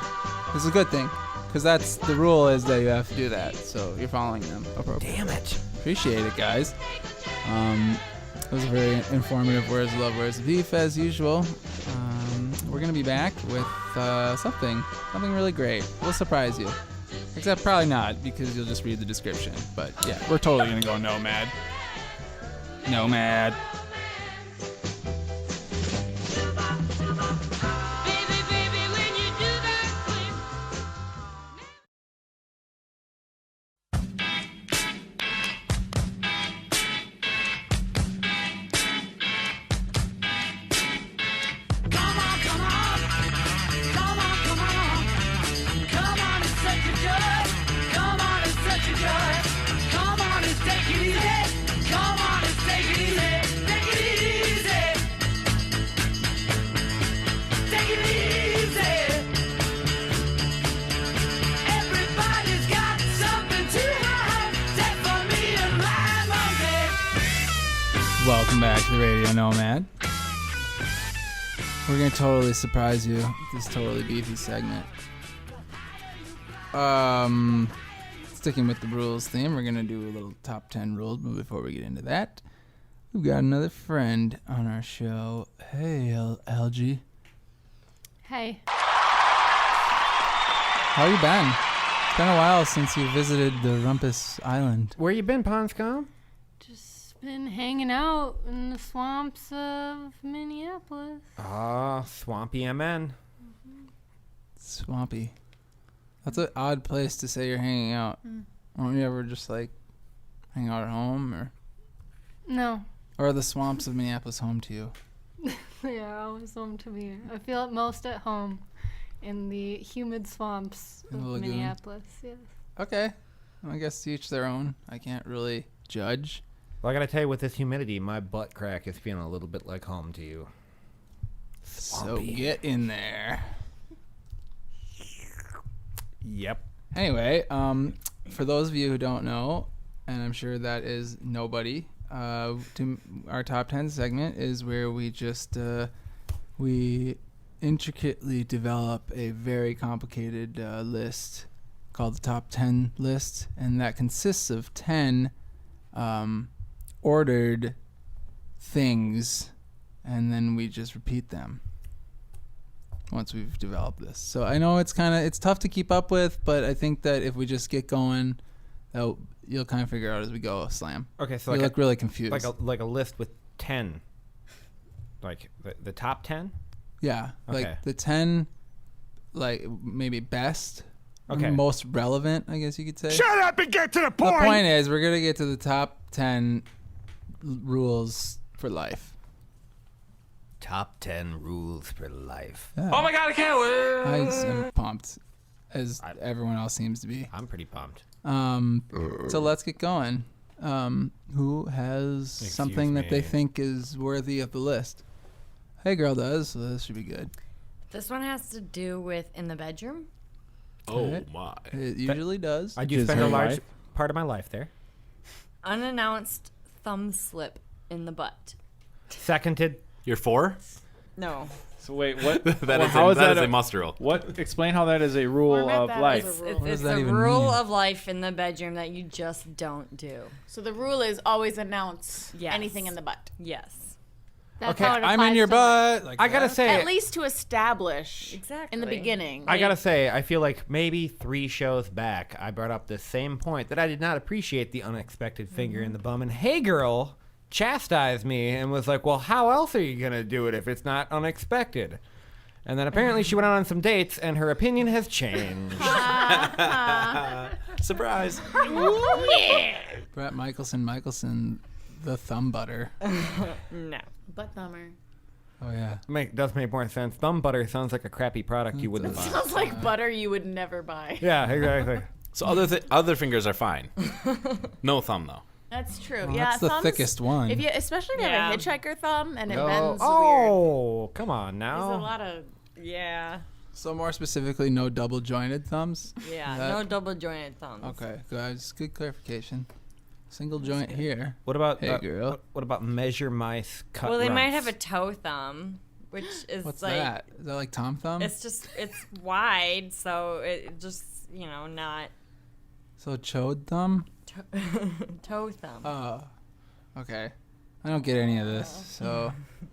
It's a good thing, because that's the rule is that you have to do that. So you're following them appropriately. Damn it. Appreciate it, guys. Those are very informative words of love, words of beef, as usual. we're going to be back with something really great. We'll surprise you. Except probably not, because you'll just read the description. But yeah, we're totally going to go Nomad. Nomad. Welcome back to the Radio Nomad. We're going to totally surprise you with this totally beefy segment. Sticking with the rules theme, we're going to do a little top 10 rules, but before we get into that, we've got another friend on our show. Hey, LG. Hey. How you been? It's been a while since you visited the Rumpus Island. Where you been, Ponscom? Just been hanging out in the swamps of Minneapolis. Ah, swampy MN. Swampy. That's an odd place to say you're hanging out. Won't you ever just like hang out at home, No. or are the swamps of Minneapolis home to you? Yeah, always home to me. I feel it most at home in the humid swamps In of the lagoon? Minneapolis. Yes. Okay. I guess to each their own. I can't really judge. Well, I gotta tell you, with this humidity, my butt crack is feeling a little bit like home to you. So get in there. Yep. Anyway, for those of you who don't know, and I'm sure that is nobody, our top 10 segment is where we just we intricately develop a very complicated list called the top 10 list, and that consists of 10 ordered things, and then we just repeat them once we've developed this. So I know it's tough to keep up with, but I think that if we just get going, you'll kind of figure out as we go. Slam. Okay, so you look really confused. Like a list with 10. Like the top 10? Yeah, Okay. like the 10, like maybe best, Okay. most relevant, I guess you could say. Shut up and get to the The point! point is, we're gonna get to the top 10 rules for life. Top 10 rules for life. Yeah. Oh my god, I can't wait! I am pumped, as everyone else seems to be. I'm pretty pumped. So let's get going. Who has something that me. they think is worthy of the list? Hey, girl does, so this should be good. This one has to do with in the bedroom. Oh Okay. my. It usually does. I do Is spend a her large life? part of my life there. Unannounced thumb slip in the butt. Seconded. You're 4? No. So wait, what? That well, is how is that that a must rule. What? Explain how that is a rule Format of that life. as a rule. What does It's that a even rule mean? of life in the bedroom that you just don't do. So the rule is always announce Yes. anything in the butt. Yes. That's Okay, how it I'm in applies your to- butt. Like I gotta that. say, At least to establish Exactly. in the beginning. I gotta say, I feel like maybe 3 shows back, I brought up the same point that I did not appreciate the unexpected finger in the bum. And Hey Girl chastised me and was like, well, how else are you gonna do it if it's not unexpected? And then apparently she went out on some dates and her opinion has changed. Surprise. Brett Michelson, the thumb butter. No. Butt thumber. Oh yeah. Does make more sense. Thumb butter sounds like a crappy product you wouldn't buy. Sounds like butter you would never buy. Yeah, exactly. So other fingers are fine. No thumb though. That's true. Well, yeah, that's the thumbs, thickest one. If you, especially if you have a hitchhiker thumb and it Oh, bends weird. oh, come on There's a now. lot of, yeah. So more specifically, no double jointed thumbs. Yeah, That- no double jointed thumbs. Okay, guys, good clarification. Single joint here. What about Hey, girl. What about measure mice cut? Well, they might rumps? have a toe thumb, which is What's like that? Is that like Tom Thumb? it's wide, so it just not So chode thumb? toe thumb. Oh, okay. I don't get any of this. So.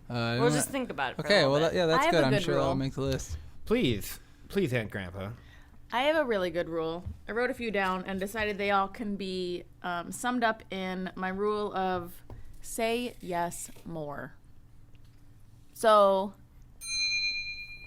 We'll just think about it. For Okay. a Well, little bit. that's I have good. a I'm good sure rule. that'll make the list. Please, Aunt Grandpa. I have a really good rule. I wrote a few down and decided they all can be summed up in my rule of say yes more. So,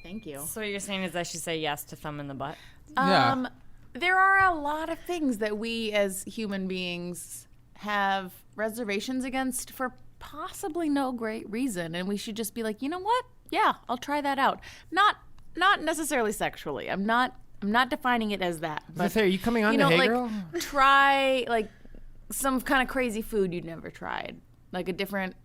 thank you. So what you're saying is I should say yes to thumb in the butt? Yeah. There are a lot of things that we as human beings have reservations against for possibly no great reason, and we should just be like, you know what? Yeah, I'll try that out. Not necessarily sexually. I'm not defining it as that. I was gonna say, are you coming on you to know, Hey like Girl? try like some kind of crazy food you'd never tried, like a different,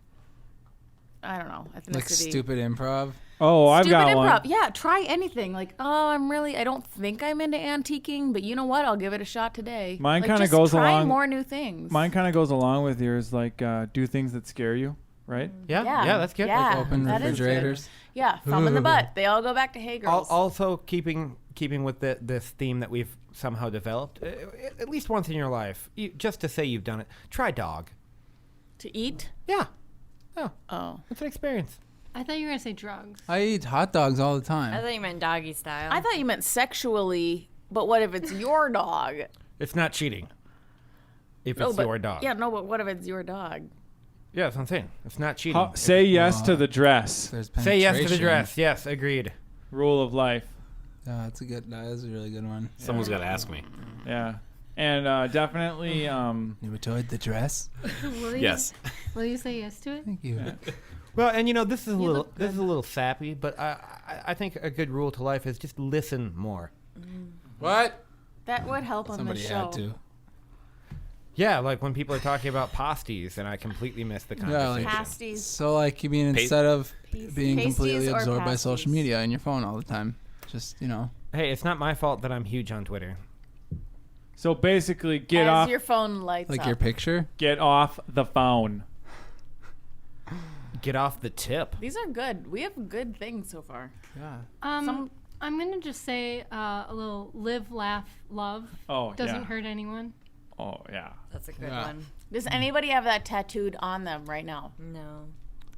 I don't know, ethnicity. Like stupid improv. Oh, I've Stupid got improv. one. Yeah, try anything. Like, oh, I don't think I'm into antiquing, but you know what? I'll give it a shot today. Mine Like, kinda just goes try along- more new things. Mine kind of goes along with yours, like do things that scare you, right? Yeah, that's good. Yeah, Open that is good. refrigerators. Yeah, thumb in the butt. They all go back to Hey Girls. Also, keeping with this theme that we've somehow developed, at least once in your life, just to say you've done it, try dog. To eat? Yeah. Oh. It's an experience. I thought you were gonna say drugs. I eat hot dogs all the I time. thought you meant doggy style. I thought you meant sexually, but what if it's your dog? It's not cheating. If Oh, it's but- your dog. Yeah, no, but what if it's your dog? Yeah, that's what I'm saying. It's not cheating. Say yes to the dress. There's Say yes to the penetration. dress. Yes, agreed. Rule of life. That is a really good one. Someone's got to ask me. Yeah. And definitely Nuematoid, the dress. Will you, Yes. Will you say yes to it? Thank you. Well, and this is a look little sappy, but I think a good rule to life is just listen more. What? That would help on Somebody the show. had to. Yeah, like when people are talking about pasties and I completely miss the conversation. like- Pasties. So like you mean instead of being Pasties completely or absorbed by pasties? social media and your phone all the time, just Hey, it's not my fault that I'm huge on Twitter. so basically get As off your phone lights like up. your picture. get off the phone. Get off the tip. These are good. We have good things so far. Yeah. I'm gonna just say a little live, laugh, love. Oh, Doesn't yeah. hurt anyone. Oh, yeah. That's a good Yeah. one. Does anybody have that tattooed on them right now? No.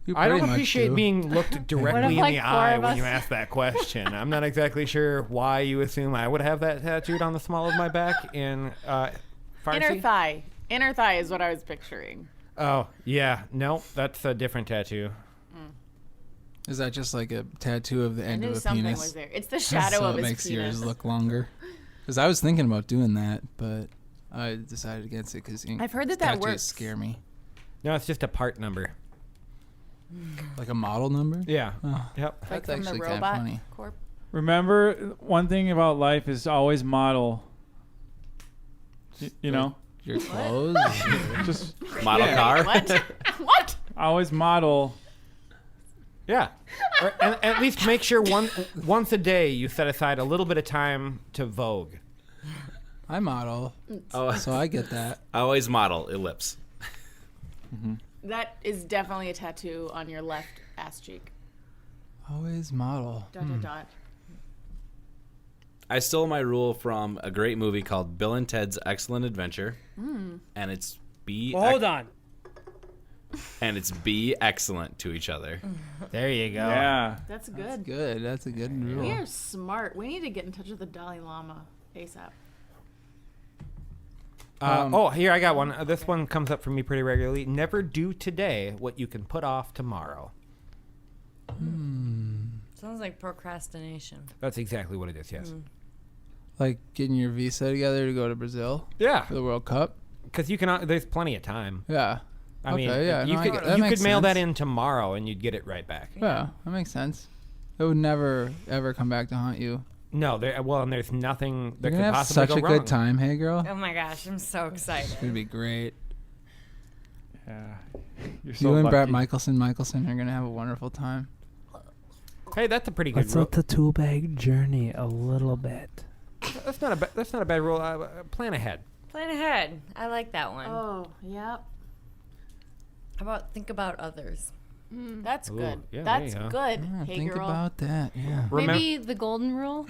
You I don't pretty much appreciate do. being looked directly in like the four eye of when us- you ask that question. I'm not exactly sure why you assume I would have that tattooed on the small of my back in Farsi. Inner thigh. Inner thigh is what I was picturing. Oh, yeah. No, that's a different tattoo. Is that just like a tattoo of the I end knew of a something penis? was there. It's the shadow so of it his makes penis. yours look longer. Because I was thinking about doing that, but I decided against it because I've heard that tattoos works. scare me. No, it's just a part number. Like a model number? Yeah. Oh, Yep. Like that's from the actually kind of robot funny. corp. Remember, one thing about life is always model. You know, Your clothes? just Model car? What? What? always model. Yeah. And at least make sure once a day you set aside a little bit of time to Vogue. I model, Oh, so I get that. I always model ellipse. That is definitely a tattoo on your left ass cheek. Always model. Dot, dot, dot. I stole my rule from a great movie called Bill and Ted's Excellent Adventure, and it's be Hold on. and it's be excellent to each other. There you go. Yeah. That's good. Good. That's a good rule. We are smart. We need to get in touch with the Dalai Lama ASAP. Here I got one. This one comes up for me pretty regularly. Never do today what you can put off tomorrow. Sounds like procrastination. That's exactly what it is. Yes. Like getting your visa together to go to Brazil Yeah. for the World Cup. Because you can. There's plenty of time. Yeah. I mean, yeah, you no, could that makes mail that sense. in tomorrow and you'd get it right back. Yeah, that makes sense. It would never ever come back to haunt you. No, and there's nothing that You're could gonna have possibly such go a wrong. good time, hey girl. Oh my gosh, I'm so excited. It's gonna be great. Yeah. You're so You and Brett lucky. Michelson are gonna have a wonderful time. Hey, that's a pretty good Let's rule. let the tool bag journey a little bit. That's not a bad rule. Plan ahead. Plan ahead. I like that one. Oh, yep. How about think about others? That's Ooh, good. yeah, there That's you go. good. Yeah, Hey think girl. about that. Yeah. Maybe the golden rule.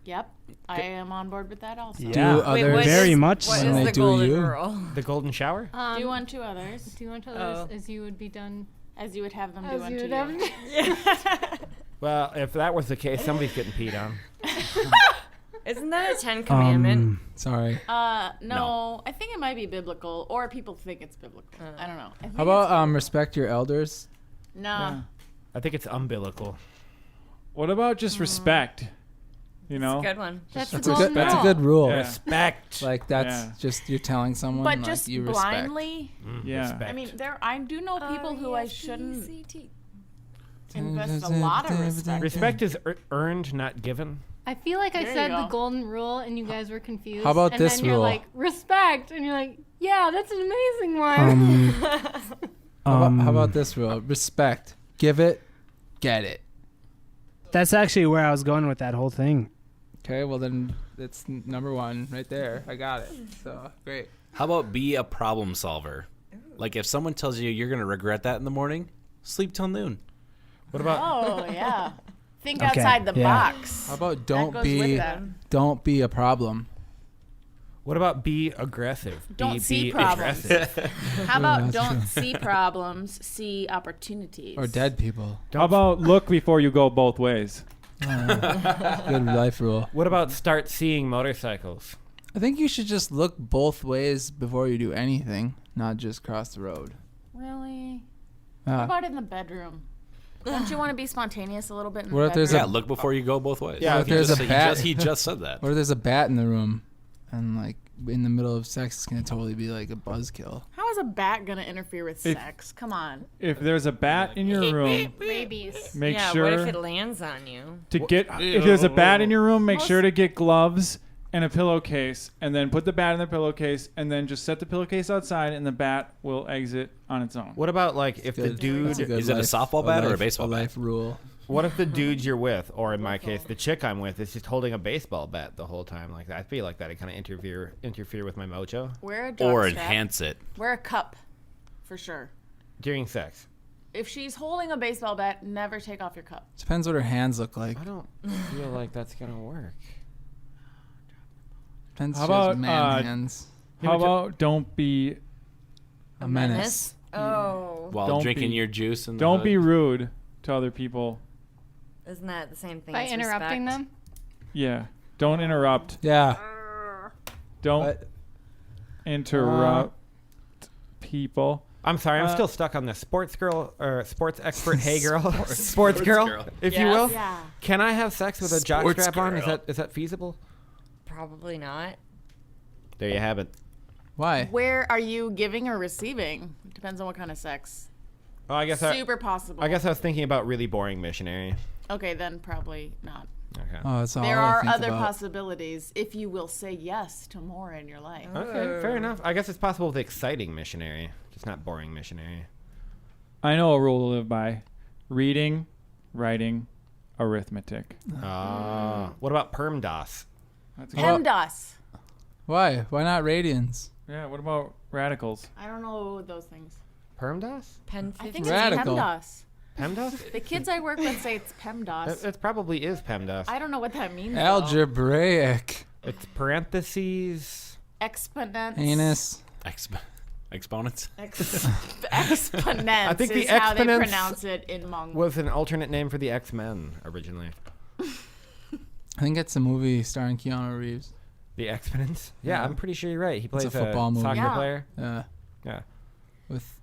Yep, I am on board with that also. Yeah, Wait, very much What so. is They the do golden you. rule? The golden shower? Do unto others Do unto others as you would be done. as you would have them do As you unto would you. have. Well, if that was the case, somebody's getting peed on. Isn't that a 10 commandment? Sorry. No, I think it might be biblical, or people think it's biblical. I don't know. I think How about respect your elders? Nah. I think it's umbilical. What about just respect? You know? Good one. That's That's the a golden good. That's a rule. good rule. Yeah. Respect. Like that's Yeah. just you're telling someone. But like, just you respect. blindly. Yeah. Respect. I mean, I do know people who I shouldn't RESPECT. invest a lot of respect. Respect is earned, not given. I feel like I There you said the go. golden rule and you guys were confused. How about and this then you're rule? like, respect. And you're like, yeah, that's an amazing one. How about this rule? Respect. Give it. Get it. That's actually where I was going with that whole thing. Okay. Well then, it's number one right there. I got it. So great. How about be a problem solver? Like if someone tells you you're gonna regret that in the morning, sleep till noon. What about Oh yeah. Think Okay, outside the yeah. box. How about That goes with that. don't be a problem. what about be aggressive? Don't see be problems. aggressive. How about that's don't true. see problems, see opportunities? Or dead people. How about look before you go both ways? Good life rule. What about start seeing motorcycles? I think you should just look both ways before you do anything, not just cross the road. Really? Uh, What about in the bedroom? Don't you want to be spontaneous a little bit in the What if there's bedroom? Yeah, look before you go both ways. Yeah, What if he there's just, a bat? he just said that. What if there's a bat in the room, and like in the middle of sex, it's gonna totally be like a buzzkill. How is a bat gonna interfere with If- sex? Come on. If there's a bat in your room, Rabies. make Yeah, sure what if it lands on you? to get. If there's a bat in your room, make sure to get gloves and a pillowcase, and then put the bat in the pillowcase, and then just set the pillowcase outside, and the bat will exit on its own. What about like if the Good. dude? That's a good Is it a life- softball bat or a life- baseball bat? life rule? What if the dude you're with, or in my case, the chick I'm with, is just holding a baseball bat the whole time? Like that, I feel like that'd kind of interfere with my mojo Wear a dog Or strap. enhance it. Wear a cup, for sure. during sex. If she's holding a baseball bat, never take off your cup. Depends what her hands look like. I don't feel like that's gonna work. Depends. How if she has about, man hands? How about don't be A menace. Oh. While Don't drinking be- your juice in the don't hood. be rude to other people. Isn't that the same thing By as interrupting respect? them. Yeah, don't interrupt. Yeah. Don't But interrupt people. I'm sorry, I'm still stuck on the sports girl or sports expert. Hey girl, sports girl, if you will. Yeah. Can I have sex with a jock Sports strap on? girl. Is that feasible? Probably not. There you have it. why? Where are you giving or receiving? Depends on what kind of sex. Oh, I guess Super possible. I guess I was thinking about really boring missionary. Okay, then probably not. Okay. Oh, that's all There I are think other about. possibilities if you will say yes to more in your life. Okay, fair enough. I guess it's possible with exciting missionary, just not boring missionary. I know a rule to live by: reading, writing, arithmetic. What about PERMDAS? That's good. PEMDAS. Why? Why not radians? Yeah. What about radicals? I don't know those things. PERMDAS? Pen I 50. think Radical. it's PEMDAS. PEMDAS? The kids I work with say it's PEMDAS. It probably is PEMDAS. I don't know what that means. though. Algebraic. It's parentheses. Exponents. Anus. Exponents. Exponents I think is the how they exponents pronounce it in Mongol. Was an alternate name for the X-Men originally. I think it's a movie starring Keanu Reeves. The Exponents? Yeah, I'm pretty sure you're right. He plays a football movie. soccer Yeah. player. Yeah. Yeah.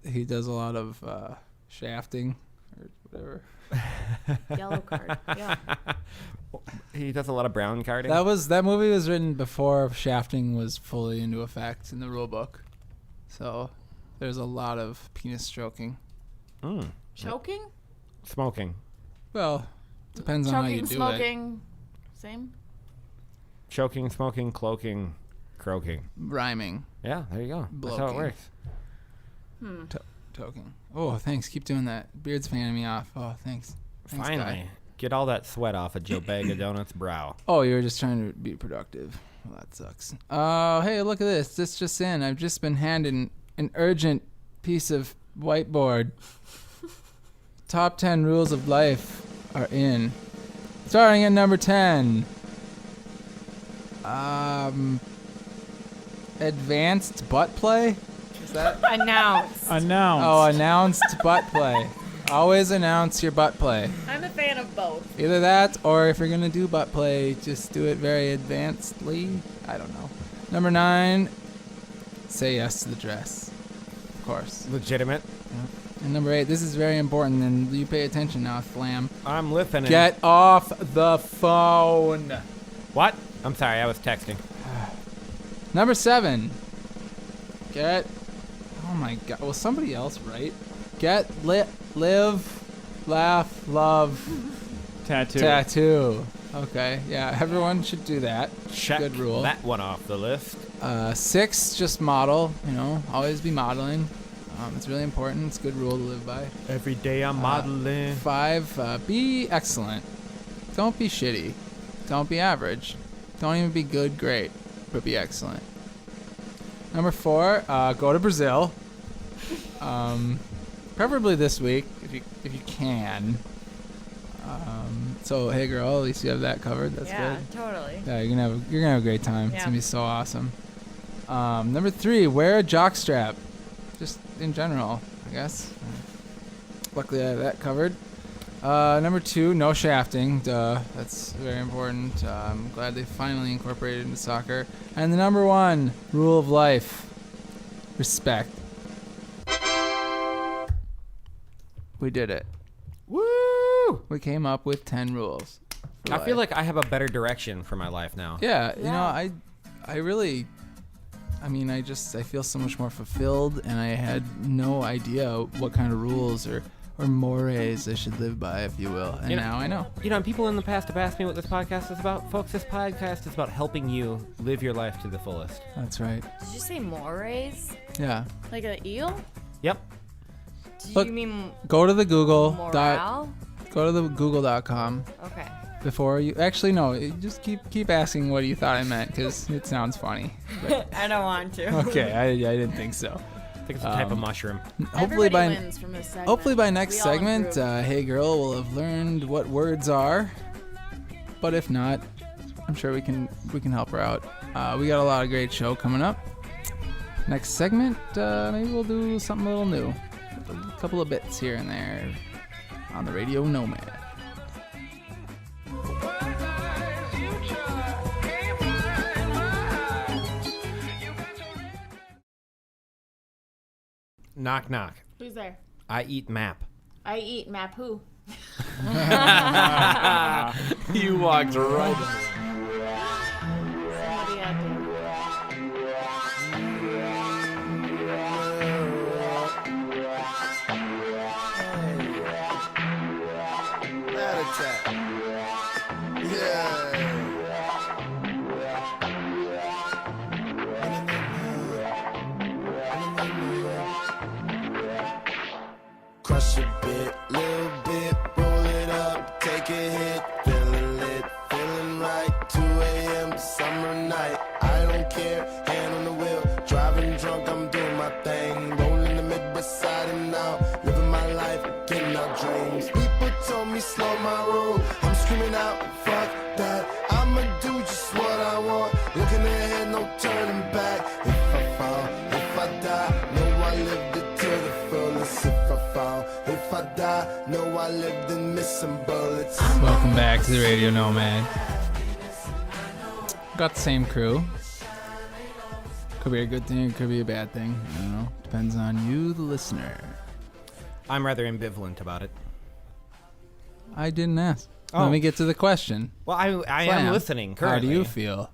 He does a lot of shafting or whatever. Yellow card. Yeah. He does a lot of brown carding. That movie was written before shafting was fully into effect in the rule book. So there's a lot of penis stroking. Choking? Smoking. Well, depends on how you Choking, do it. smoking. Same? Choking, smoking, cloaking, croaking. Rhyming. Yeah, there you go. That's how it Bloking. works. Toking. Oh, thanks. Keep doing that. Beard's fanning me off. Oh, thanks. Thanks, guy. Finally. Get all that sweat off of Joe Bag of Donuts' brow. Oh, you were just trying to be productive. Well, that sucks. Oh, hey, look at this. This just in. I've just been handed an urgent piece of whiteboard. Top 10 rules of life are in. Starting at number 10. Advanced butt play? Is that? Announce. Announce. Oh, announced butt play. Always announce your butt play. I'm a fan of both. Either that, or if you're going to do butt play, just do it very advancedly. I don't know. Number 9, say yes to the dress. Of course. Legitimate. Yeah. And number 8, this is very important, and you pay attention now, Flam. I'm listening. Get off the phone. What? I'm sorry, I was texting. Number 7. Get. Oh my God. Was somebody else right? Get lit, live, laugh, love, tattoo. Okay, yeah, everyone should do that. Check Good rule. that one off the list. 6, just model. Always be modeling. It's really important. It's a good rule to live by. Every day I'm modeling. 5, be excellent. Don't be shitty. Don't be average. Don't even be good, great, but be excellent. Number 4, go to Brazil. Preferably this week, if you can. So hey girl, at least you have that covered. That's good. Totally. Yeah, you're gonna have a great time. Yeah. It's gonna be so awesome. Number 3, wear a jock strap. Just in general, I guess. Luckily I have that covered. Number 2, no shafting. Duh, that's very important. I'm glad they finally incorporated it into soccer. And the number 1 rule of life: respect. We did it. Woo! We came up with 10 rules. I feel like I have a better direction for my life now. Yeah, I really, I feel so much more fulfilled, and I had no idea what kind of rules or mores I should live by, if you will. And now I know. People in the past have asked me what this podcast is about. Folks, this podcast is about helping you live your life to the fullest. That's right. Did you say mores? Yeah. Like an eel? Yep. Do Look, you mean go to the Google. morale? Go to the Google.com. Okay. Before you actually no, just keep asking what you thought I meant, because it sounds funny. I don't want to. Okay, I didn't think so. I think it's a type of mushroom. Hopefully Everybody wins from this segment. Hopefully by next We all segment, improve. Hey Girl will have learned what words are. But if not, I'm sure we can help her out. We got a lot of great show coming up. Next segment, maybe we'll do something a little new. A couple of bits here and there on the Radio Nomad. Knock, knock. Who's there? I eat map. I eat map who? You walked right in. Somebody out there. Crush a bit, little bit, roll it up, take a hit, feeling lit, feeling right. 2 a.m. summer night, I don't care, hand on the wheel, driving drunk, I'm doing my thing, rolling the mid beside him now, living my life, getting out dreams. People told me slow my roll, I'm screaming out, fuck that, I'ma do just what I want, looking ahead, no turning back. If I fall, if I die, know I lived it to the fullest. If I fall, if I die, know I lived and missed some bullets. Welcome back to the Radio Nomad. Got the same crew. Could be a good thing, it could be a bad thing. I don't know. Depends on you, the listener. I'm rather ambivalent about it. I didn't ask. Oh. Let me get to the question. Well, I Slam, am listening How currently. do you feel?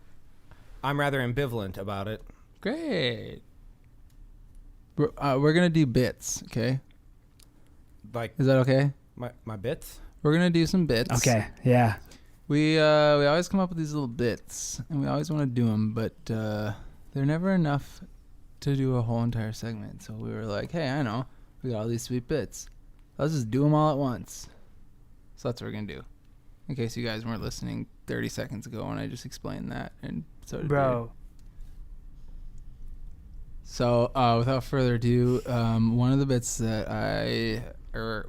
I'm rather ambivalent about it. Great. We're gonna do bits, okay? Like Is that okay? my bits? We're gonna do some bits. Okay, yeah. We always come up with these little bits, and we always want to do them, but they're never enough to do a whole entire segment. So we were like, hey, I know, we got all these sweet bits. Let's just do them all at once. So that's what we're gonna do. In case you guys weren't listening 30 seconds ago when I just explained that, and so did Bro. So without further ado, one of the bits that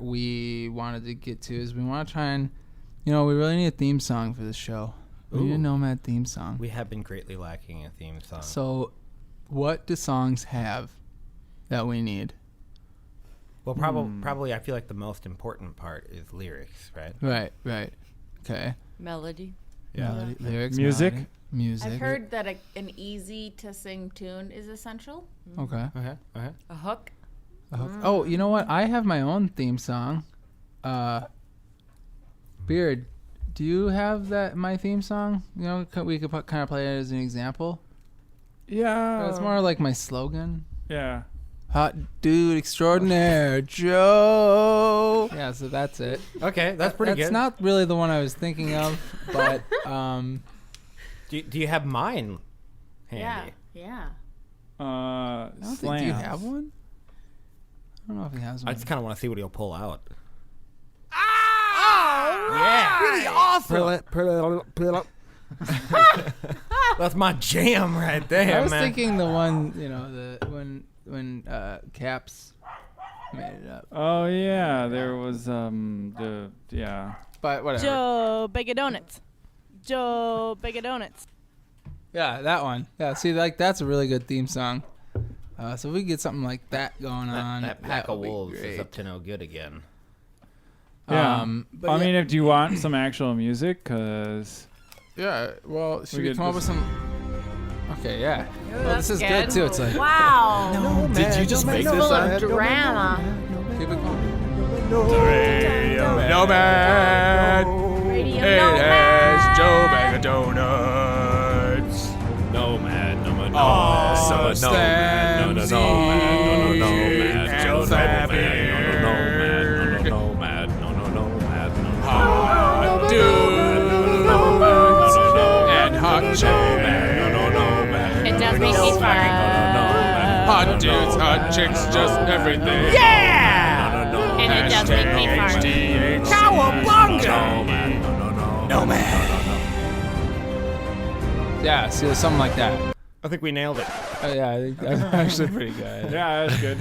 we wanted to get to is we want to try and, we really need a theme song for this show. Radio Nomad theme song. We have been greatly lacking a theme song. So, what do songs have that we need? Well, probably I feel like the most important part is lyrics, right? Right. Okay. Melody. Yeah. Melody, lyrics, Music? melody, music. I've heard that an easy to sing tune is essential. Okay. A hook. Oh, you know what? I have my own theme song. Beard, do you have my theme song? You know, we could kind of play it as an example. Yeah. It's more like my slogan. Yeah. Hot dude extraordinaire, Joe. Yeah, so that's it. Okay, that's pretty good. That's not really the one I was thinking of, but Do you have mine handy? Yeah. I don't think, do you have one? I don't know if he has one. I just kind of want to see what he'll pull out. Yeah. Pretty awesome. That's my jam right there, I was man. thinking the one, you know, when Caps made it up. Oh yeah, there was yeah. But whatever. Joe Bag of Donuts. Joe Bag of Donuts. Yeah, that one. Yeah, see, like that's a really good theme song. So if we get something like that going on, That pack of would be wolves is great. up to no good again. Yeah. But I yeah. mean, if do you want some actual music? Cause Yeah, well, should we could come up with just- some? Okay, yeah. Ooh, Well, this is that's good too. It's like Wow. Did you just make this Full up? of drama. keep it going. Radio Nomad. Radio It Nomad. has Joe Bag of Donuts. Nomad, Nomad, Nomad. Slam Nomad, Nomad, Z. Nomad, Joe Nomad, Nomad, Nomad, Hot dude and hot chick. It does make me fun. Hot dudes, hot chicks, just everything. Yeah! And it does make me fun. Cowabunga! Yeah, see, something like that. I think we nailed it. Yeah, I think that's actually pretty good. yeah, that's good.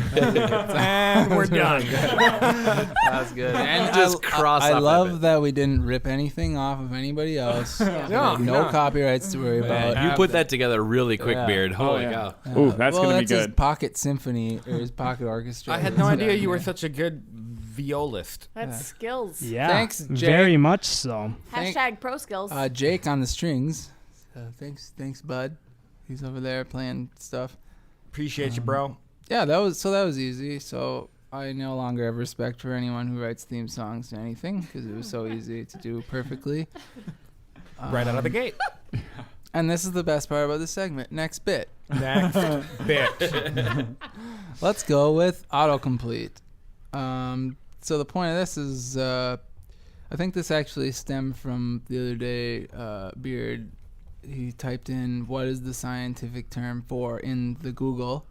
And we're done. That was good. And Just cross I off love of it. that we didn't rip anything off of anybody else. No copyrights to worry about. Man, you put that together really quick, Yeah. Beard. Holy yeah. cow. Ooh, that's well, gonna be His good. pocket symphony or his pocket orchestra. I had no idea you were such a good violist. That's skills. Yeah. Thanks, Jake. Very much so. Hashtag pro skills. Jake on the strings. Thanks, bud. He's over there playing stuff. Appreciate you, bro. Yeah, that was easy. So I no longer have respect for anyone who writes theme songs to anything because it was so easy to do perfectly. Right out of the gate. And this is the best part about this segment. Next bit. Next bitch. Let's go with autocomplete. So the point of this is, I think this actually stemmed from the other day. Beard, he typed in what is the scientific term for in the Google,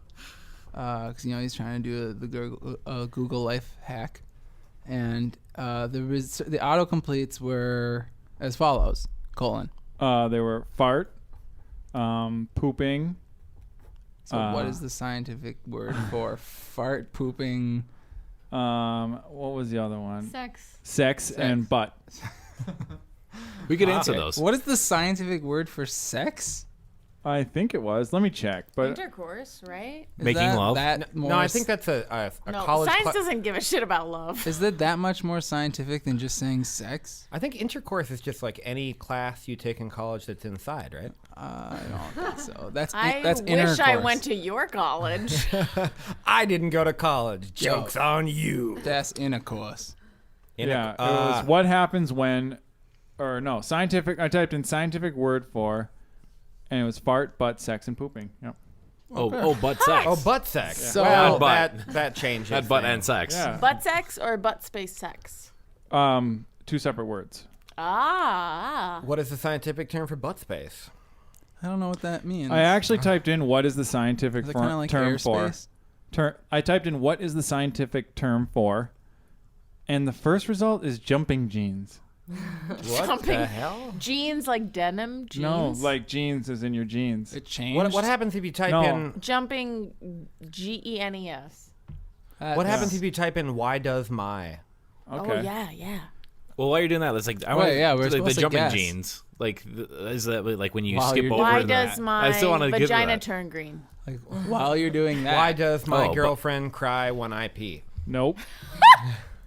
because he's trying to do the Google life hack, and the autocompletes were as follows: : They were fart, pooping. So what is the scientific word for fart, pooping? What was the other one? Sex. And butt. We could answer those. What is the scientific word for sex? I think it was. Let me check. But Intercourse, right? Is Making that- love? That more No, I think that's a No, college. science doesn't give a shit about love. Is that much more scientific than just saying sex? I think intercourse is just like any class you take in college that's inside, right? I don't think so. That's I that's wish intercourse. I went to your college. I didn't go to college. Joke's on you. That's intercourse. yeah, it was what happens when, or no, scientific. I typed in scientific word for, and it was fart, butt, sex, and pooping. Yep. Oh, butt sex. Oh, butt sex. So- well, And butt. that changes. Had butt things. and sex. Yeah. Butt sex or butt space sex? Two separate words. Ah. What is the scientific term for butt space? I don't know what that means. I actually typed in what is the scientific Is it kind of like term for. airspace? I typed in what is the scientific term for, and the first result is jumping jeans. What Jumping the hell? jeans like denim jeans? No, like jeans is in your jeans. It changed. What happens if you type No. in? Jumping GENES. What happens if you type in why does my? Okay. Oh yeah, yeah. Well, while you're doing that, let's like I Wait, want yeah, we're like the supposed to jumping guess. jeans. Like, is that like when you While skip you're over Why that? does my I still want to give vagina that. turn green? Like while you're doing that. Why does my Oh, but- girlfriend cry when I pee? Nope.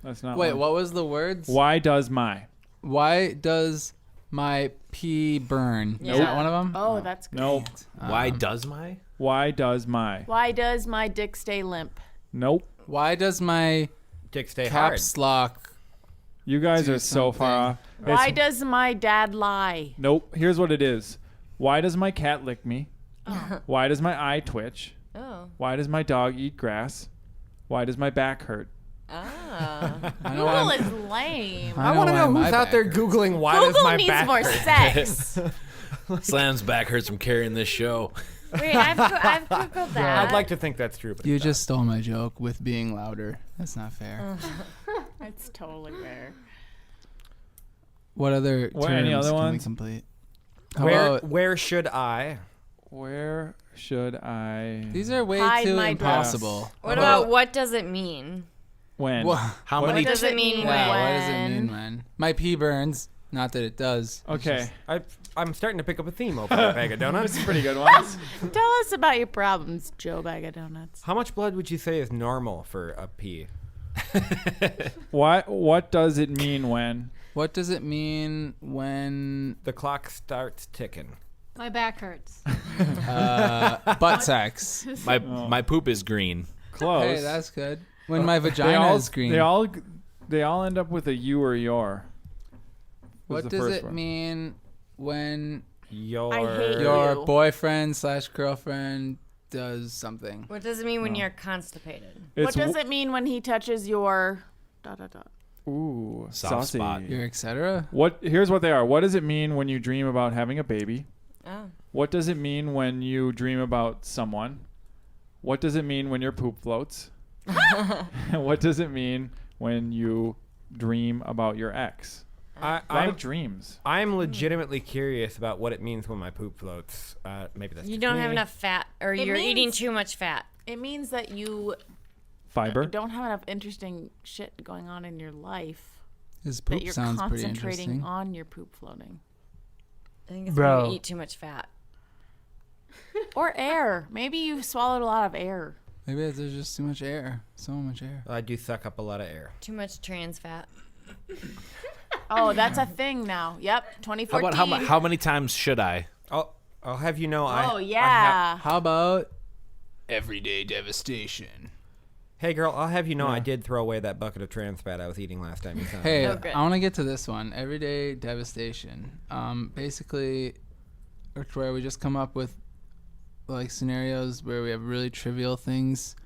That's not. Wait, one. what was the words? Why does my? Why does my pee burn? Is that one of them? Oh, that's good. Nope. Why does my? Why does my? Why does my dick stay limp? Nope. Why does my Dick stay hard. caps lock? You guys Do are so far off. Why It's- does my dad lie? Nope. Here's what it is. Why does my cat lick me? Why does my eye twitch? Oh. Why does my dog eat grass? Why does my back hurt? Ah. I know why Google I'm- is lame. I want to know who's out there Googling why does Google my needs back more hurt? sex. Slam's back hurts from carrying this show. Wait, I've Googled that. I'd like to think that's true, but You it's just stole my joke with being louder. That's not fair. That's totally fair. What other What, terms any other can we ones? complete? not. How Where about- where should I? Where should I? these are way Hide too my impossible. What about what does it mean? When? How What many? does it mean Yeah, what when? does it mean when? My pee burns. Not that it does. It's Okay. just- I'm starting to pick up a theme over there, Bag of Donuts. Pretty good ones. Tell us about your problems, Joe Bag of Donuts. How much blood would you say is normal for a pee? What does it mean when? What does it mean when The clock starts ticking. My back hurts. butt sex? My poop is green. Close. Hey, that's good. When my vagina is green. They all end up with a you or your. Was What the does first it one. mean when Your I hate your you. boyfriend/girlfriend does something? What does it mean when you're constipated? What does it mean when he touches your... ... Ooh, Soft saucy. spot. Your etc. Here's what they are. What does it mean when you dream about having a baby? Oh. What does it mean when you dream about someone? What does it mean when your poop floats? What does it mean when you dream about your ex? A lot of dreams. I'm legitimately curious about what it means when my poop floats. Maybe that's You just don't me. have enough fat, or It you're eating means- too much fat. It means that you Fiber. don't have enough interesting shit going on in your life. His That poop you're sounds pretty concentrating interesting. on your poop floating. I think it's Bro. when you eat too much fat. Or air. Maybe you swallowed a lot of air. Maybe there's just too much air. So much air. I do suck up a lot of air. Too much trans fat. Oh, that's a thing now. Yep, How 2014. about how many times should I? I'll have you know Oh, yeah. How about everyday devastation? Hey girl, I'll have you know I did throw away that bucket of trans fat I was eating last time you saw me. Hey, Oh, good. I want to get to this one. Everyday devastation. Basically, it's where we just come up with like scenarios where we have really trivial things,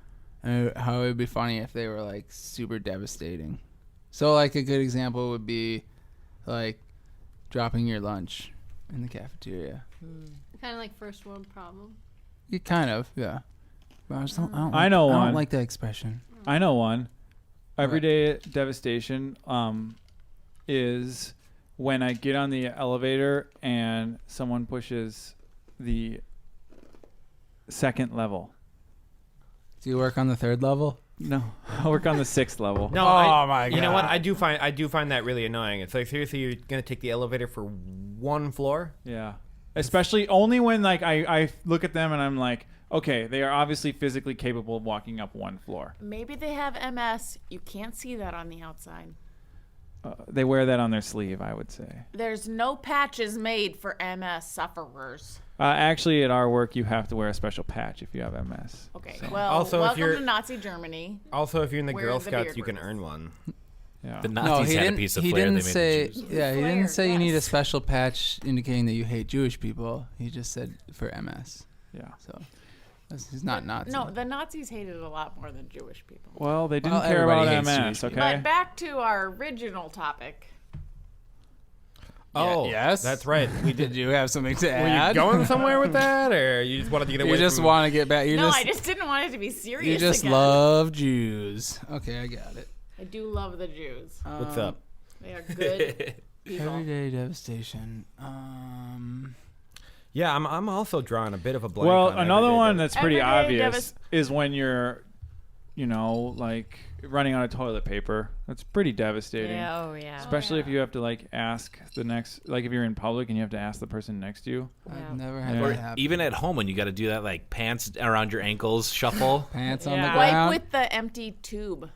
and how it would be funny if they were like super devastating. So, like a good example would be like dropping your lunch in the cafeteria. Kind of like first world problem. You kind of, yeah. But I don't I know I one. don't like that expression. I know one. Everyday devastation is when I get on the elevator and someone pushes the second level. Do you work on the third level? No, I work on the 6th level. No, my You know what? I do find that really annoying. It's like seriously, you're gonna take the elevator for one floor? Yeah. Especially only when like I look at them and I'm like, okay, they are obviously physically capable of walking up one floor. Maybe they have MS. You can't see that on the outside. They wear that on their sleeve, I would say. There's no patches made for MS sufferers. Actually, at our work, you have to wear a special patch if you have MS. Okay, So- well, Also, if welcome you're- to Nazi Germany. Also, if you're in the Where Girl the Scouts, beard you can works. earn one. Yeah. The No, Nazis he had didn't. a piece of He flair. didn't They made say. the Jews. Yeah, he Flair, didn't say you need a yes. special patch indicating that you hate Jewish people. He just said for MS. Yeah. So he's not Nazi. No, the Nazis hated a lot more than Jewish people. Well, they didn't Well, care about everybody hates MS, Jewish okay? But back to our original topic. Oh, yes, that's right. We did. Did you have something to Were add? you going somewhere with that, or you just wanted to get away? You just from... want to get back. No, I just didn't want it to be serious. You just again. love Jews. Okay, I got it. I do love the Jews. What's up? They are good people. Everyday devastation. Yeah, I'm also drawing a bit of a blank. Well, on another everyday one dev- that's pretty Everyday obvious is when you're like running out of toilet paper. That's pretty devastating. Yeah, oh yeah. Especially if you have to like ask the next, like if you're in public and you have to ask the person next to you. I've never had Or that happen. even at home when you got to do that like pants around your ankles shuffle. Pants on the Wipe ground. with the empty tube.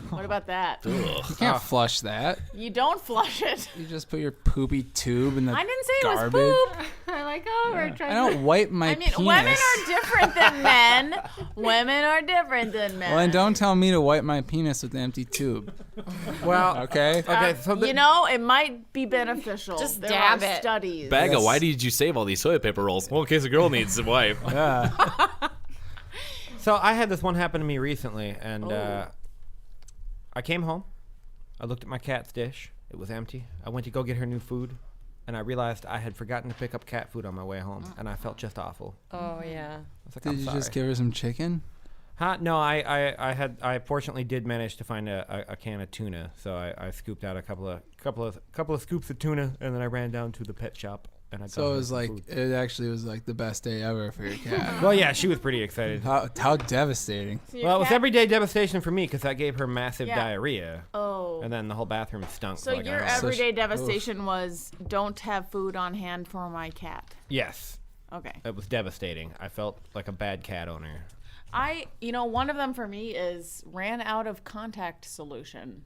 What about that? Ugh. You can't flush that. You don't flush it. You just put your poopy tube in the I didn't say garbage. it was poop. I like how we're trying I don't wipe my I mean, penis. women are different than men. Women are different than men. Well, and don't tell me to wipe my penis with the empty tube. Well, Okay? okay. So you know, it might be beneficial. Just there dab are it. Studies. Bagga, why did you save all these toilet paper rolls? Well, in case a girl needs a wipe. Yeah. So I had this one happen to me recently, and Oh. I came home. I looked at my cat's dish. It was empty. I went to go get her new food, and I realized I had forgotten to pick up cat food on my way home, and I felt just awful. Oh yeah. I was like, Did I'm you sorry. just give her some chicken? Huh? No, I fortunately did manage to find a can of tuna, so I scooped out a couple of scoops of tuna, and then I ran down to the pet shop and I got So it her was some like, food. it actually was like the best day ever for your cat. Well, yeah, she was pretty excited. How devastating. Well, it was everyday devastation for me because that gave her massive Yeah. diarrhea. Oh. And then the whole bathroom stunk. So like, I your don't know. everyday devastation was don't have food on hand for my cat. Yes. Okay. It was devastating. I felt like a bad cat owner. One of them for me is ran out of contact solution.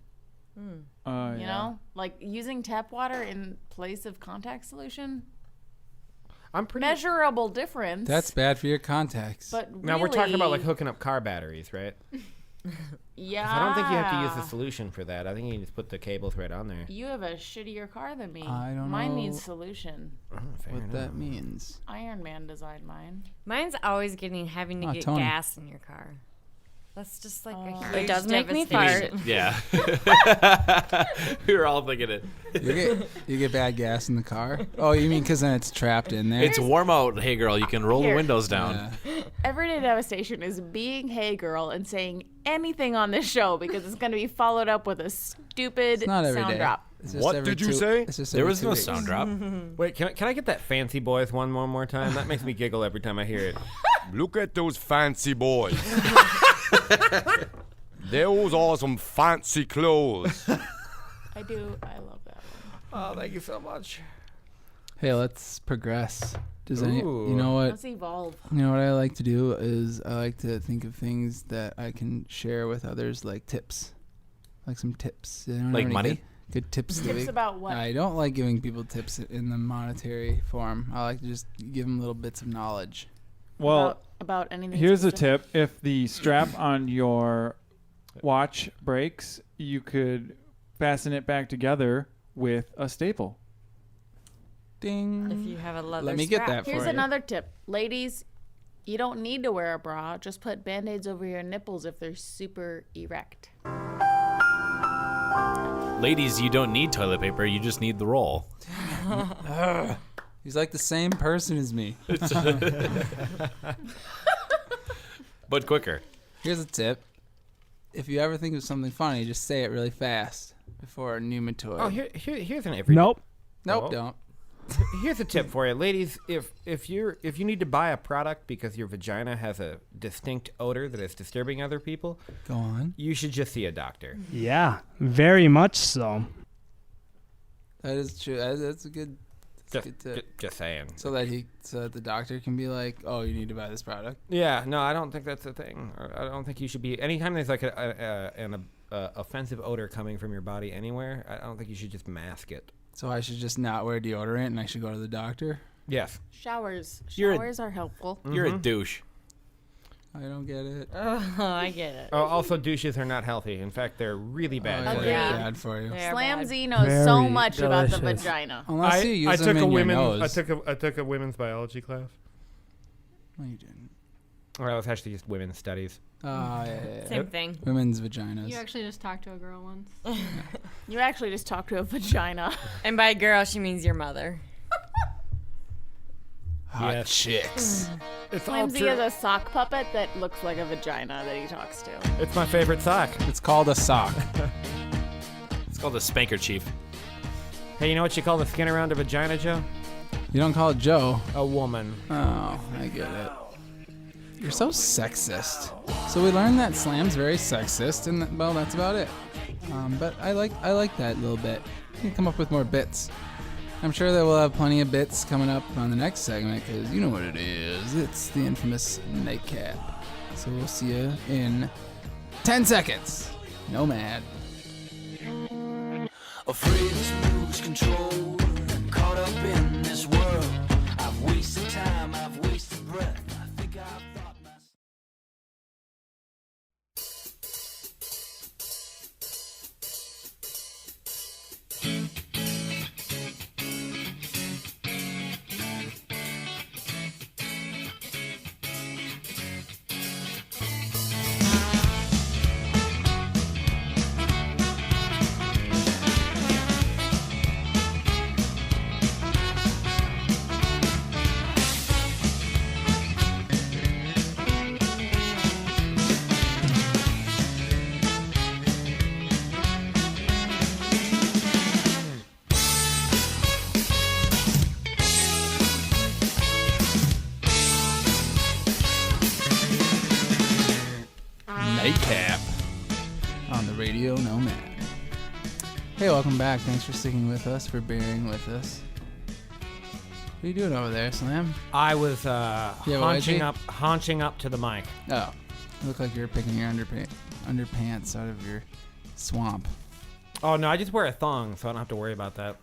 Yeah. You know, like using tap water in place of contact solution. I'm pretty Measurable difference. That's bad for your contacts. But Now we're talking about like really- hooking up car batteries, right? 'Cause Yeah. I don't think you have to use the solution for that. I think you can just put the cables right on there. You have a shittier car than me. I don't Mine know needs solution. Oh, fair what enough. that means. Iron Man designed mine. Mine's always having to Oh, get Tony. gas in your car. That's just like a huge It does make me devastation. fart. Yeah. We were all thinking it. You get bad gas in the car? Oh, you mean because then it's trapped in there? It's warm out. Hey, girl, you can roll the Here. windows down. Yeah. Everyday devastation is being hey girl and saying anything on this show because it's going to be followed up with a stupid It's not every sound day. drop. It's just What every did you two- say? it's just There every was 2 no weeks. sound drop. Wait, can I get that fancy boys one more time? That makes me giggle every time I hear it. Look at those fancy boys. Those are some fancy clothes. I do. I love that one. Oh, thank you so much. Hey, let's progress. Does any, Ooh. you know what? Let's evolve. You know what I like to do is I like to think of things that I can share with others, like tips, like some tips. You know, Like any money? Good tips. to Tips week. about what? I don't like giving people tips in the monetary form. I like to just give them little bits of knowledge. Well, about anything. here's a specific? tip. If the strap on your watch breaks, you could fasten it back together with a staple. Ding. If you have a leather Let me get strap. that Here's for you. another tip. Ladies, you don't need to wear a bra. Just put Band-Aids over your nipples if they're super erect. Ladies, you don't need toilet paper. You just need the roll. He's like the same person as me. But quicker. Here's a tip. If you ever think of something funny, just say it really fast before a Nuematoid. Oh, here's an everyday. Nope. Nope, Oh. don't. Here's a tip for you, ladies. If you need to buy a product because your vagina has a distinct odor that is disturbing other people, Go on. you should just see a doctor. Yeah, very much so. That is true. That's a good. That's a Just, good tip. just saying. So that the doctor can be like, oh, you need to buy this product. Yeah, no, I don't think that's a thing. Or I don't think you should be. Anytime there's like an offensive odor coming from your body anywhere, I don't think you should just mask it. So I should just not wear deodorant and I should go to the doctor. Yes. Showers. You're a- Showers are helpful. You're a douche. I don't get it. Oh, I get it. Oh, also, douches are not healthy. In fact, they're really bad. Oh, for Agreed. you. yeah, bad for you. They're Slam bad. Z knows so Very much about the delicious. vagina. Unless you use them in your nose. I took a women's biology class. No, you didn't. Or that was actually just women's studies. Oh, yeah. Same thing. Women's vaginas. You actually just talked to a girl once. You actually just talked to a vagina. And by girl, she means your mother. Hot Yes. chicks. It's all Slam Z true. has a sock puppet that looks like a vagina that he talks to. It's my favorite sock. It's called a sock. It's called a spanker chief. Hey, you know what you call the skin around a vagina, Joe? You don't call it Joe. A woman. Oh, I get it. You're so sexist. So we learned that slam's very sexist, and well, that's about it. But I like that little bit. You can come up with more bits. I'm sure that we'll have plenty of bits coming up on the next segment, because you know what it is. It's the infamous nightcap. So we'll see you in 10 seconds. Nomad. Afraid to lose control, caught up in this world. I've wasted time, I've wasted breath. I think I've thought myself. Nightcap on the Radio Nomad. Hey, welcome back. Thanks for sticking with us, for bearing with us. What are you doing over there, Slam? I was You have a haunching up to the mic. Oh, you look like you're picking your underpants out of your swamp. Oh no, I just wear a thong, so I don't have to worry about that.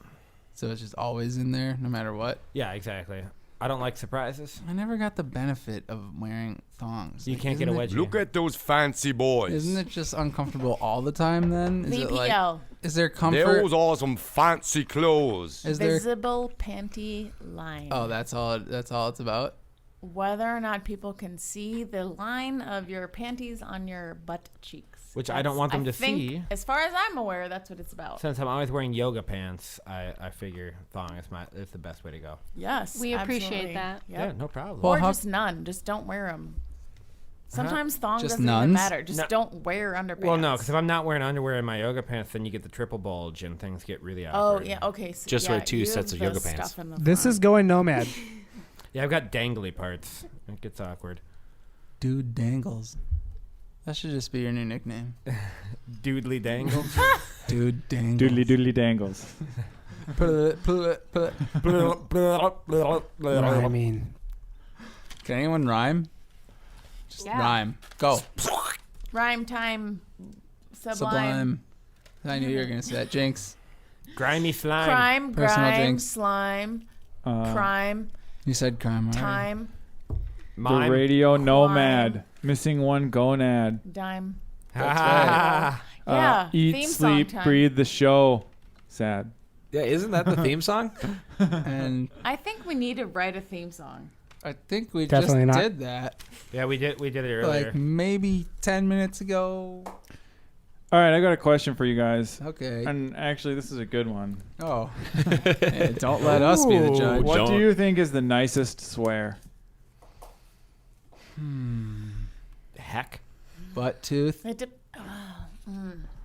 So it's just always in there, no matter what? Yeah, exactly. I don't like surprises. I never got the benefit of wearing thongs. You can't get a wedgie. Look at those fancy boys. Isn't it just uncomfortable all the time then? Is it VPL. like, is there comfort? Those are some fancy clothes. Is there? Visible panty line. Oh, that's all it's about? Whether or not people can see the line of your panties on your butt cheeks. Which I don't want them to see. As far as I'm aware, that's what it's about. Since I'm always wearing yoga pants, I figure thong is the best way to go. Yes, We appreciate absolutely. that. Yep. Yeah, no problem. Well, Or how- just none. Just don't wear them. Sometimes thong Just doesn't even nuns? matter. Just No. don't wear underpants. Well, no, because if I'm not wearing underwear in my yoga pants, then you get the triple bulge and things get really Oh, awkward. yeah. Okay. So Just yeah, wear two you sets have of yoga the pants. stuff in the This front. is going Nomad. Yeah, I've got dangly parts. It gets awkward. Dude Dangles. That should just be your new nickname. Doodly dangle. Dude Dangles. Doodly doodly dangles. I mean, Can anyone rhyme? Just Yeah. rhyme. Go. Rhyme time. Sublime. Sublime. I knew you were going to say that. Jinx. Grimy slime. Crime. Personal Grime. jinx. Slime. Crime. You said crime, right? Time. The Mime. Radio Climb. Nomad. Missing one gonad. Dime. Ah. Yeah. Eat, theme song sleep, time. breathe the show. Sad. Yeah, isn't that the theme song? And I think we need to write a theme song. I think we Definitely just not. did that. Yeah, we did it earlier. Like maybe 10 minutes ago. All right, I got a question for you guys. Okay. And actually, this is a good one. Oh. Hey, don't let us be the judge. What do Don't. you think is the nicest swear? Heck. Butt tooth.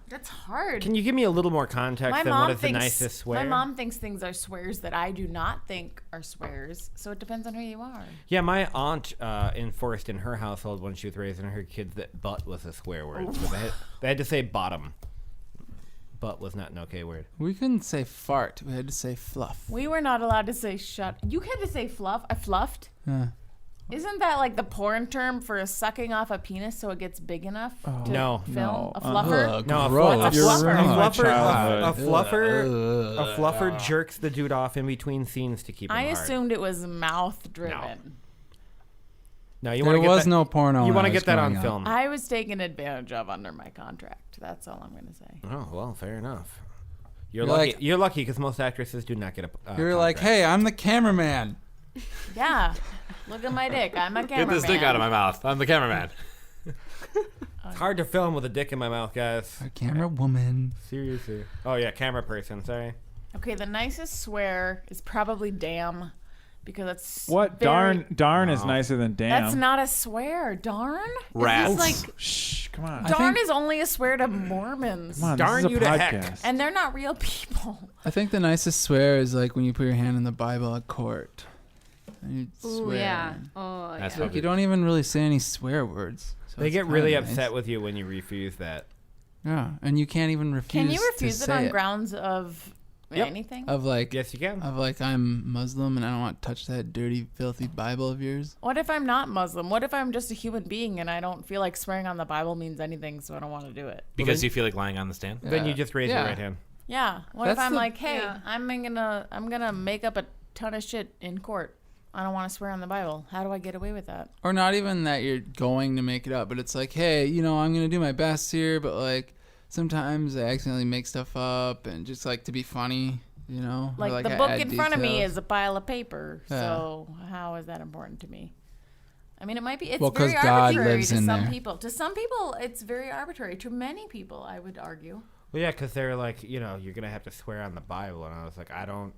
That's hard. Can you give me a little more context My than mom what is the thinks nicest swear? my mom thinks things are swears that I do not think are swears. So it depends on who you are. Yeah, my aunt enforced in her household when she was raising her kids that butt was a swear word. So they had to say bottom. Butt was not an okay word. We couldn't say fart. We had to say fluff. We were not allowed to say shut. You had to say fluff. I fluffed. Yeah. Isn't that like the porn term for sucking off a penis so it gets big enough to No. film? No. A fluffer? Ugh, No, gross. a You're fluffer, ruining my a fluffer, Ugh. a fluffer jerks the dude off in between scenes to keep him I hard. assumed it was mouth driven. No, you There want to get was that, no porno. You when want I to was get that on growing up. film. I was taken advantage of under my contract. That's all I'm going to say. Oh well, fair enough. You're You're lucky. like- You're lucky because most actresses do not get a. You're like, contract. hey, I'm the cameraman. Yeah. Look at my dick. I'm a cameraman. Get this dick out of my mouth. I'm the cameraman. It's hard to film with a dick in my mouth, guys. A camera woman. Seriously. Oh yeah, camera person. Sorry. Okay, the nicest swear is probably damn, because that's What? very- Darn is nicer than damn. That's not a swear. Darn. Rats. It's like Shh, come on. darn is only a swear to Mormons. Come on, Darn this is you a to heck. podcast. And they're not real people. I think the nicest swear is like when you put your hand in the Bible at court. And you'd Ooh, swear. yeah. Oh, That's yeah. Like, you don't even really say any swear words. So They it's get kinda really nice. upset with you when you refuse that. Yeah, and you can't even refuse. Can you refuse to it say on grounds of Yep. anything? Of like, Yes, you can. of like, I'm Muslim and I don't want to touch that dirty, filthy Bible of yours. What if I'm not Muslim? What if I'm just a human being and I don't feel like swearing on the Bible means anything, so I don't want to do it? Because you feel like lying on the stand? Then you just raise your right hand. Yeah. What That's if I'm the- like, hey, I'm gonna make up a ton of shit in court. I don't want to swear on the Bible. How do I get away with that? Or not even that you're going to make it up, but it's like, hey, I'm gonna do my best here, but like sometimes I accidentally make stuff up and just like to be funny, Or, Like the I book add in front of me details. is a pile of paper. Yeah. So how is that important to me? I mean, it might be. It's Well, 'cause very God arbitrary lives to in some there. people. To some people, it's very arbitrary. To many people, I would argue. Well, yeah, because they're like, you're going to have to swear on the Bible. And I was like, I don't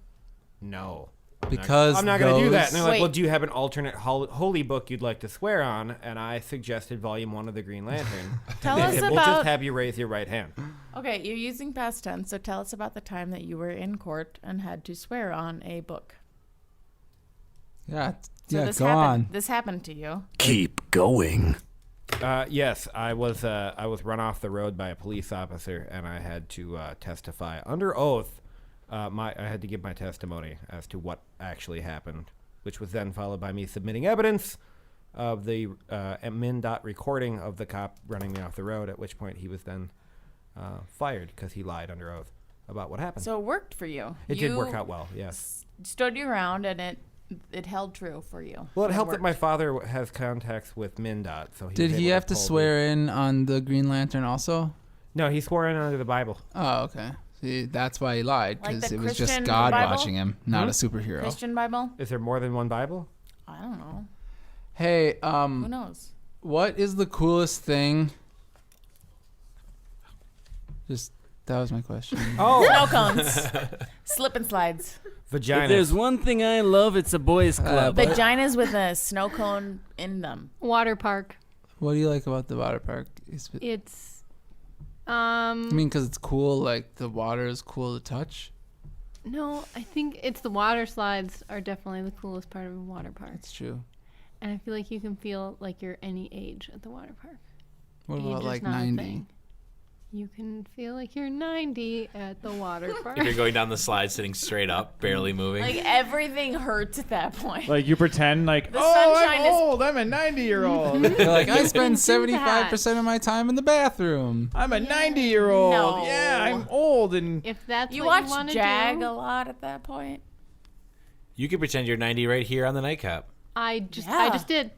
know. I'm not going to do that. And they're like, well, do you have an alternate holy book you'd like to swear on? And I suggested Volume 1 of the Green Lantern. Tell And us they said, about- We'll just have you raise your right hand. Okay, you're using past tense, so tell us about the time that you were in court and had to swear on a book. Yeah, So go on. This happened to you. Keep going. Yes, I was run off the road by a police officer, and I had to testify under oath. I had to give my testimony as to what actually happened, which was then followed by me submitting evidence of the MnDOT recording of the cop running me off the road. At which point he was then fired because he lied under oath about what happened. So it worked for you. It did work out well. Yes. Stood your ground, and it held true for you. Well, it helped that worked. my father has contacts with MnDOT, so Did he have to swear in on the Green Lantern also? No, he swore in under the Bible. Oh, okay. See, that's why he lied, Like because the it was just Christian God Bible? watching him, not a superhero. Christian Bible? Is there more than one Bible? I don't know. Hey, Who knows? what is the coolest thing? That was my question. Oh, Snow cones. Slip and slides. vagina. If there's one thing I love, it's a boys' club. Vaginas with a snow cone in them. Water park. What do you like about the water park? It's I mean, because it's cool, like the water is cool to touch. no, I think it's the water slides are definitely the coolest part of a water park. That's true. And I feel like you can feel like you're any age at the water park. What Age about is like not a 90? thing. You can feel like you're 90 at the water park. If you're going down the slide sitting straight up, barely moving. Like everything hurts at that point. Like you pretend like, The oh, sunshine I'm is- old. I'm a 90-year-old. You're like, I spend do that. 75% of my time in the bathroom. I'm a 90-year-old. No. Yeah, I'm old and If that's You what watch you want to Jag do, a lot at that point. You could pretend you're 90 right here on the nightcap. I Yeah. just did.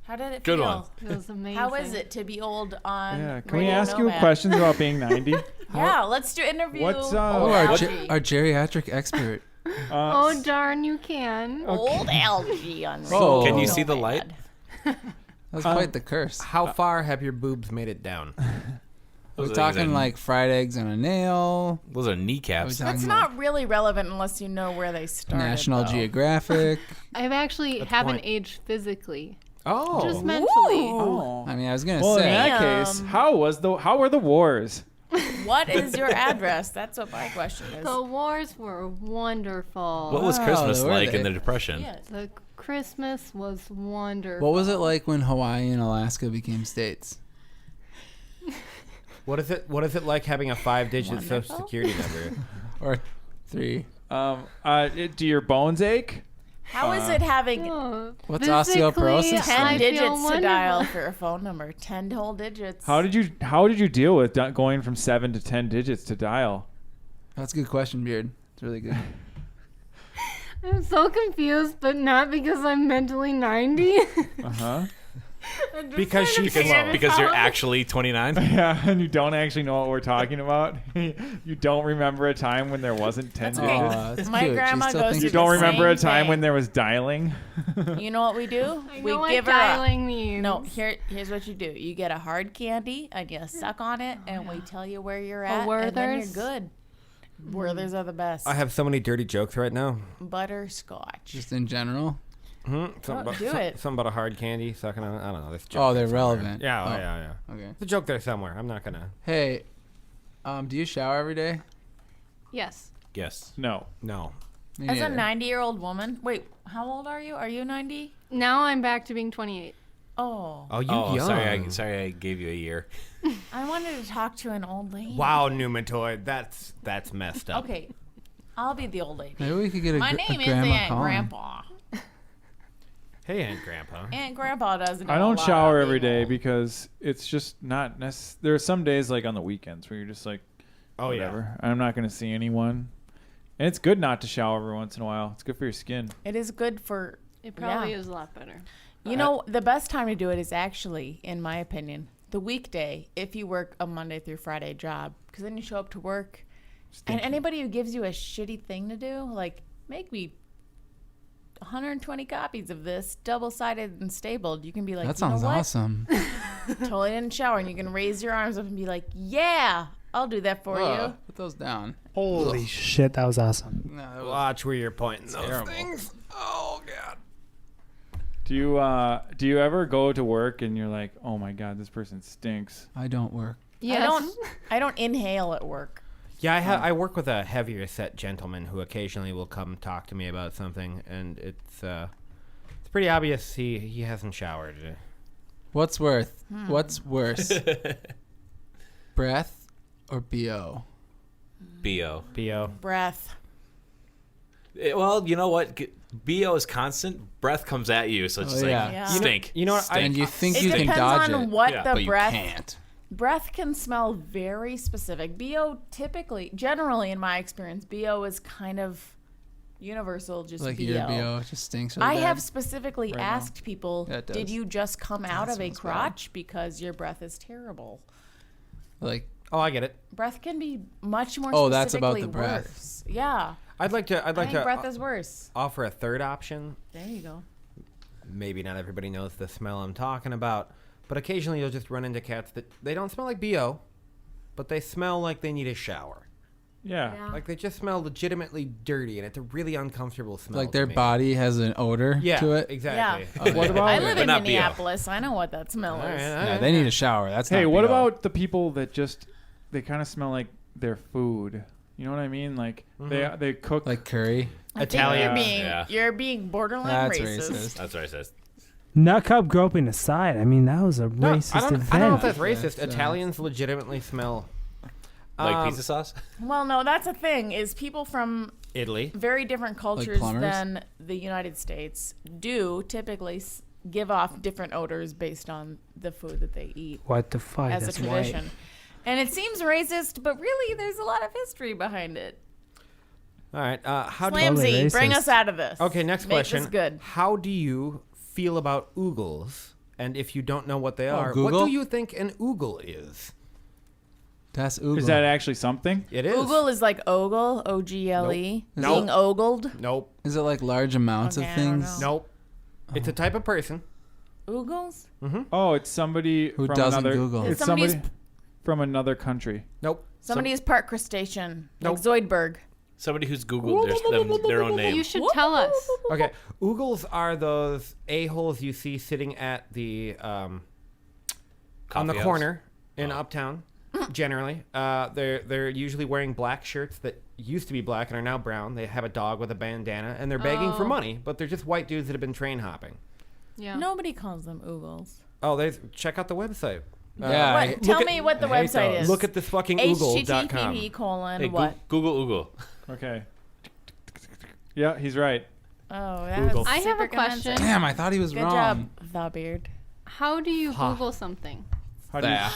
How did it Good feel? one. It was amazing. How is it to be old on yeah. Can we Radio ask you Nomad? questions about being 90? Yeah, let's do interview. What's, Oh, Oh, our geriatric expert. Oh darn, you can. old algae on Radio Oh. Can you see the light? Nomad. That's quite the curse. How far have your boobs made it down? We're Those are talking things like fried eggs on a nail. Those are kneecaps. Are we That's talking not really relevant unless you know where they started. National though. Geographic. I've actually That's haven't point. aged physically, Oh. just mentally. Oh. I mean, I was gonna Well, in say. that case, how were the wars? What is your address? That's what my question is. The wars were wonderful. What was Wow, Christmas were like in they? the Depression? Yes. The Christmas was wonderful. What was it like when Hawaii and Alaska became states? What is it like having a 5-digit Wonderful. social security number? Or 3? Do your bones ache? How is it having Oh, What's physically, osteoporosis? 10 I feel digits to wonderful. dial for a phone number? 10 whole digits. How did you deal with going from 7 to 10 digits to dial? That's a good question, Beard. It's really good. I'm so confused, but not because I'm mentally 90. Uh-huh. Because she's slow. Because you're actually 29? Yeah, and you don't actually know what we're talking about. You don't remember a time when there wasn't 10 That's digits. okay. Aw, that's My cute. She grandma still goes thinks You through don't the remember a same time thing. when there was dialing? You know what we do? I We know give what her dialing means. No, here's what you do. You get a hard candy and you suck on it, and we tell you where you're at, and then you're Werther's? good. Werther's are the best. I have so many dirty jokes right now. Butterscotch. Just in general. Do it. Something about a hard candy sucking on. I don't know. This joke Oh, they're is somewhere. relevant. Yeah, Oh. yeah. Okay. It's a joke there somewhere. I'm not gonna. Hey, do you shower every day? Yes. Yes. No. No. As a 90-year-old woman, wait, how old are you? Are you 90? Now I'm back to being 28. Oh. Oh, you young. Sorry, I gave you a year. I wanted to talk to an old lady. Wow, Nuematoid, that's messed up. Okay, I'll be the old lady. Maybe we could get My a name is grandma Aunt calling. Grandpa. Hey, Aunt Grandpa. Aunt Grandpa doesn't know I a don't lot shower about every day people. because it's just not necessary. There are some days like on the weekends where you're just like, Oh, whatever. I'm not going to see anyone. And it's good not to shower every once in a while. It's good for your skin. It is good for... It probably is a lot better. You know, the best time to do it is actually, in my opinion, the weekday if you work a Monday through Friday job. Because then you show up to work, and anybody who gives you a shitty thing to do, like, make me 120 copies of this, double-sided and stapled. You can be like, That you know sounds what? awesome. Totally didn't shower, and you can raise your arms up and be like, yeah, I'll do that for you. Put those down. Holy shit, that was awesome. No, that was Watch where you're pointing those terrible. things. Oh, God. Do you ever go to work and you're like, oh my God, this person stinks? I don't work. Yes. I don't inhale at work. Yeah, I work with a heavier set gentleman who occasionally will come talk to me about something, and it's pretty obvious he hasn't showered. What's worse? Breath or BO? BO. Breath. Well, you know what? BO is constant. Breath comes at you, so it's just Yeah. stink. You know what? And you think It you can depends dodge on it. what Yeah, the but breath. you can't. Breath can smell very specific. BO generally in my experience, BO is kind of universal, just Like BO. your BO just stinks really I bad. have specifically right now. asked people, Yeah, it did does. you just come out That of a smells bad. crotch because your breath is terrible? Like, Oh, I get it. Breath can be much more Oh, that's about specifically the breath. worse. Yeah. I'd like I think to breath is worse. offer a third option. There you go. Maybe not everybody knows the smell I'm talking about, but occasionally you'll just run into cats that they don't smell like BO, but they smell like they need a shower. Yeah. Like they just smell legitimately dirty, and it's a really uncomfortable smell. like to their me. body has an odor Yeah, to it. exactly. Yeah. What about I live in But not BO. Minneapolis. I know what that smell All right, is. all Yeah, right. they need a shower. That's Hey, not what BO. about the people that just they kind of smell like their food? You know what I mean? Like they cook like curry? I think Italian. you're being borderline That's racist. racist. That's racist. Nut cup groping aside, I mean, that was a No, racist I don't know event. if that's racist. That's, Italians legitimately smell Like pizza sauce? Well, no, that's the thing is people from Italy. very different cultures plumbers? than the United States do typically give off different odors based on the food that they eat What the fuck? as a That's tradition. white. And it seems racist, but really there's a lot of history behind it. All right. How do Slam Totally Z, bring racist. us out of this. Okay, next Make question. this good. How do you feel about oogles? And if you don't know what they are, what Google? do you think an oogle is? That's oogle. Is that actually something? It is. Ogle is like ogle, O-G-L-E. Nope. Being ogled. Nope. Is it like large amounts Okay, of I don't things? know. Nope. It's a type of person. Oogles? Oh, it's somebody Who from doesn't another. Google? It's Somebody somebody from another country. Nope. Somebody is part crustacean. Nope. Like Zoidberg. Somebody who's Googled their own name. You should tell us. Okay. Oogles are those a-holes you see sitting at the on the Coffee house? corner in Uptown. Generally, they're usually wearing black shirts that used to be black and are now brown. They have a dog with a bandana, and they're begging for Oh. money. But they're just white dudes that have been train hopping. Yeah. Nobody calls them oogles. Oh, check out the website. Yeah. What, tell me what the I hate website those. is. Look at this fucking oogle.com. http:// Hey, what? Google Oogle. Okay. Yeah, he's right. Oh, that Oogle. was I have a super question. convincing. Damn, I thought he was Good wrong. job, the beard. How do you Ha. Google something? How do you? There.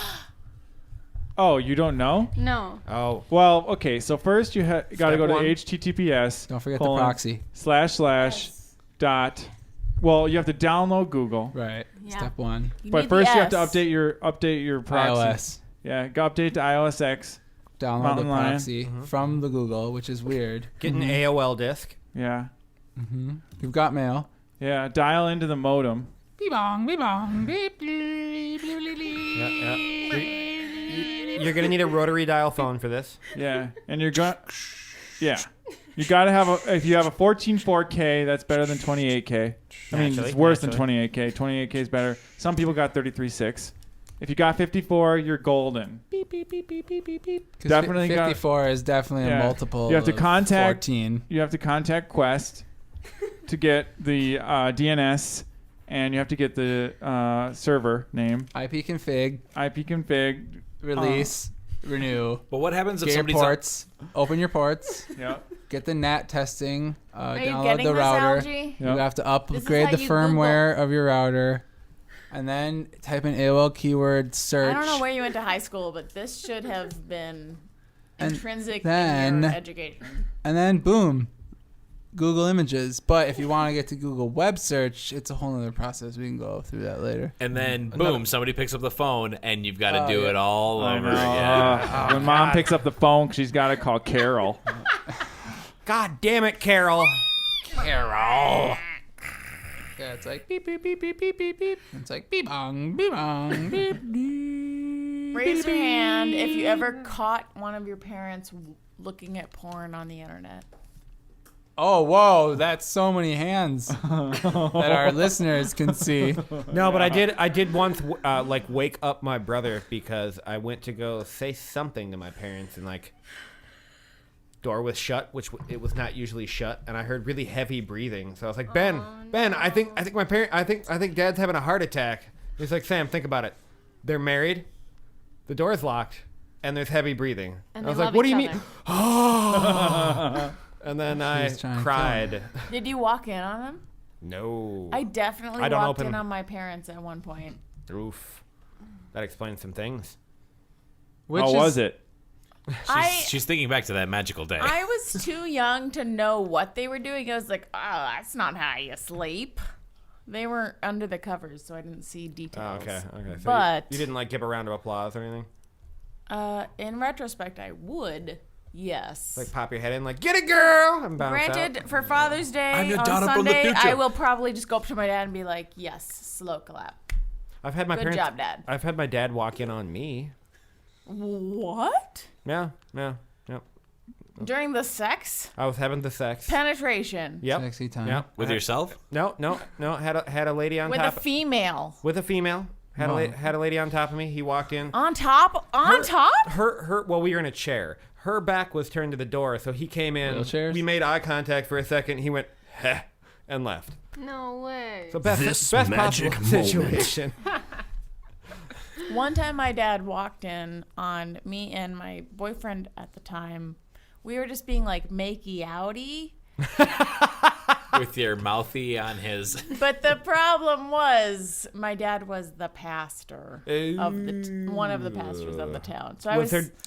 Oh, you don't know? No. Oh, Well, okay. So first you got to Step go to one. https. Don't forget colon, the proxy. / dot. Well, you have to download Google. Right. Yeah. Step one. You But need first the you have to S. update your proxy. iOS. Yeah, go update to iOS X. Download Mountain the Lion. proxy from the Google, which is weird. get an AOL disk. Yeah. You've got mail. Yeah, dial into the modem. Beep bong, beep bong, beep. You're gonna need a rotary dial phone for this. Yeah, and you're going Yeah. You got to have if you have a 14.4K, that's better than 28K. I mean, Naturally, it's worse naturally. than 28K. 28K is better. Some people got 33.6. If you got 54, you're golden. Beep, beep, beep, beep, beep, beep, beep. Definitely 54 is definitely a multiple. You have to of contact 14. You have to contact Quest to get the DNS, and you have to get the server name. IP config. Release. Renew. But what happens if get somebody's your ports? Open your ports. Yep. Get the NAT testing. Are you download getting the this, router. Algie? You have to This upgrade is the how you firmware of your router, and then type in AOL keyword search. I don't know where you went to high school, but this should have been intrinsic then- in your education. And then boom, Google Images. But if you want to get to Google Web Search, it's a whole other process. We can go through that later. And then, boom, somebody picks up the phone, and you've got to do it all over know. again. When Mom picks up the phone, she's got to call Carol. God damn it, Carol. Carol. Yeah, it's like beep, beep, beep, beep, beep, beep, beep. It's like beep, bong, beep, bong, beep, beep. Raise your hand if you ever caught one of your parents looking at porn on the internet. Oh, whoa, that's so many hands that our listeners can see. No, but I did once wake up my brother because I went to go say something to my parents and door was shut, which it was not usually shut, and I heard really heavy breathing. So I was like, Ben, I think Dad's having a heart attack. He's like, Sam, think about it. They're married, the door's locked, and there's heavy breathing. And I was they like, what do you love mean? each Oh. And then I cried. Did you walk in on them? No. I definitely I don't walked open- in on my parents at one point. Oof. That explains some things. How was it? She's thinking back to that magical day. I was too young to know what they were doing. I was like, oh, that's not how you sleep. They were under the covers, so I didn't see details. Oh, okay. So but you didn't give a round of applause or anything? In retrospect, I would. Yes. Pop your head in, get it, girl. And bounce Granted, out. for Father's Day I'm your on daughter from the Sunday, future. I will probably just go up to my dad and be like, yes, slow clap. I've had my Good parents. job, Dad. I've had my dad walk in on me. What? Yeah. During the sex? I was having the sex. Penetration. Yep. Sexy time. Yep. With yourself? No. Had a lady on With top. a female. With a female. Had a lady on top of me. He walked in. On top? Her. Well, we were in a chair. Her back was turned to the door, so he came in. Wheelchairs? We made eye contact for a second. He went, heh, and left. No way. So best magic possible situation. One time my dad walked in on me and my boyfriend at the time. We were just being makey outy. With your mouthy on his. But the problem was my dad was the pastor of one of the pastors of the town. So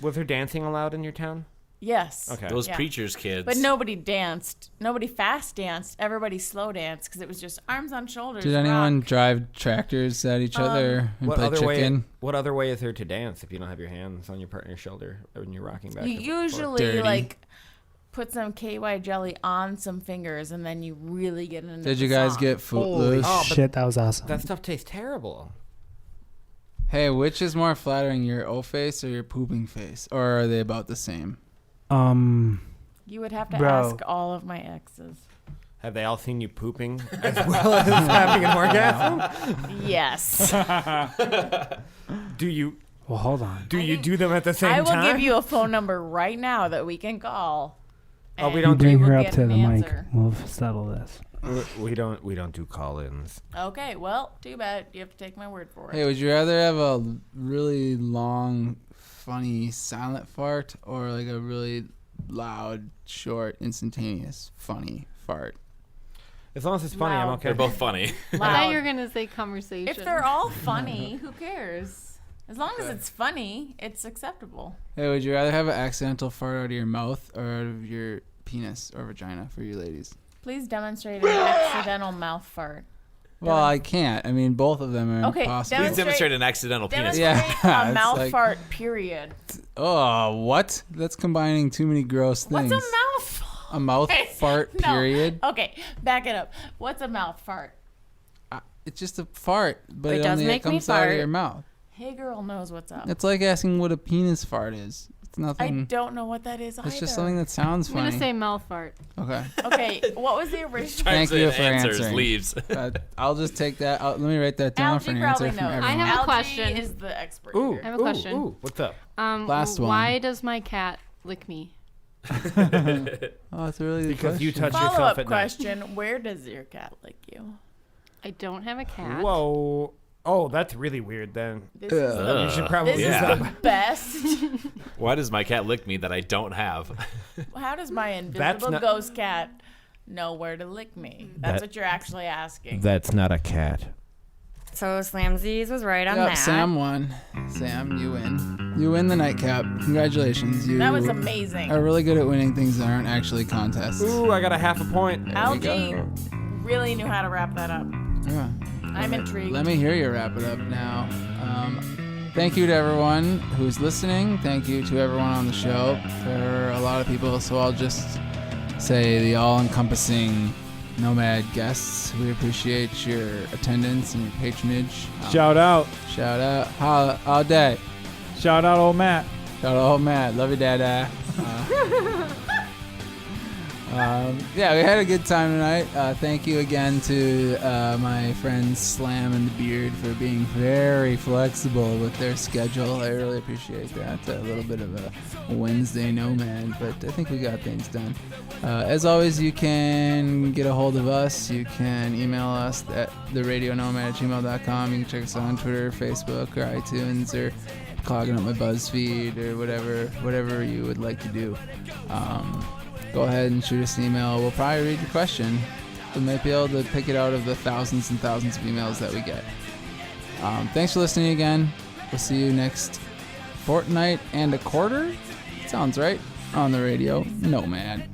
was there dancing allowed in your town? Yes. Okay. Those preachers' kids. But nobody danced. Nobody fast danced. Everybody slow danced because it was just arms on shoulders. Did anyone drive tractors at each other and play chicken? What other way is there to dance if you don't have your hands on your partner's shoulder when you're rocking back? You usually put some KY jelly on some fingers and then you really get into Did the you guys song. get footloose? Shit, that was awesome. That stuff tastes terrible. Hey, which is more flattering, your O face or your pooping face? Or are they about the same? You would have to Bro. ask all of my exes. Have they all seen you pooping as well as having an orgasm? Yes. Do you? Well, hold on. Do you do them at the same I will time? give you a phone number right now that we can call. Oh, we and don't You bring you will her up get to an the mic. answer. We'll settle this. We don't do call-ins. Okay, well, too bad. You have to take my word for it. Hey, would you rather have a really long, funny, silent fart or a really loud, short, instantaneous, funny fart? As long as it's funny, I'm Loud. okay. They're both funny. I thought you were gonna say conversation. If they're all funny, who cares? As long as it's funny, it's acceptable. Hey, would you rather have an accidental fart out of your mouth or out of your penis or vagina for you ladies? Please demonstrate an accidental mouth fart. Well, I can't. I mean, both of them are Okay, impossible. Please demonstrate an accidental penis. Demonstrate Yeah, a it's mouth fart, period. Oh, what? That's combining too many gross things. What's a mouth A mouth fart, No. period? Okay, back it up. What's a mouth fart? It's just a fart, but It it does only make me comes out of fart. your mouth. Hey girl knows what's up. It's like asking what a penis fart is. It's nothing. I don't know what that is either. It's just something that sounds I'm funny. gonna say mouth fart. Okay. Okay, what was the original? Thank you for answers, answering. leaves. I'll just take that. Let me write that down for an answer probably from knows. everyone. I have a Algie question. is the expert Ooh, here. I have a question. Ooh, what's up? Last one. Why does my cat lick me? Oh, that's a really good Because you question. touch yourself Follow-up at question: where does your cat lick you? I don't have a night. cat. Whoa. Oh, that's really weird then. This is the, You should probably this is the best. Why does my cat lick me that I don't have? How does my That's invisible not- ghost cat know where to lick me? That's That- what you're actually asking. That's not a cat. So Slamsies was right on Yep, that. Sam won. Sam, you win. You win the nightcap. Congratulations. You That was amazing. are really good at winning things that aren't actually contests. Ooh, I got a half a point. There we Algie go. really knew how to wrap that up. Yeah. I'm intrigued. Let me hear you wrap it up now. Thank you to everyone who's listening. Thank you to everyone on the show. There are a lot of people, so I'll just say the all-encompassing Nomad guests. We appreciate your attendance and your patronage. Shout out. Shout out. All day. Shout out old Matt. Shout out old Matt. Love you, Dada. Yeah, we had a good time tonight. Thank you again to my friends Slam and the Beard for being very flexible with their schedule. I really appreciate that. A little bit of a Wednesday nomad, but I think we got things done. As always, you can get a hold of us. You can email us at theradionomad@gmail.com. You can check us out on Twitter, Facebook, or iTunes, or clogging up my BuzzFeed, or whatever you would like to do. Go ahead and shoot us an email. We'll probably read your question. We might be able to pick it out of the thousands and thousands of emails that we get. Thanks for listening again. We'll see you next fortnight and a quarter. Sounds right. On the Radio Nomad.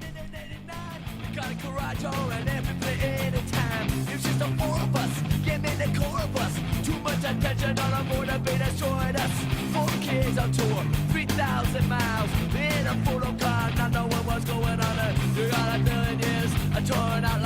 Too much attention on a board of beta showing us 4 kids on tour, 3,000 miles in a photo car, not knowing what's going on. You got a million years, a torn out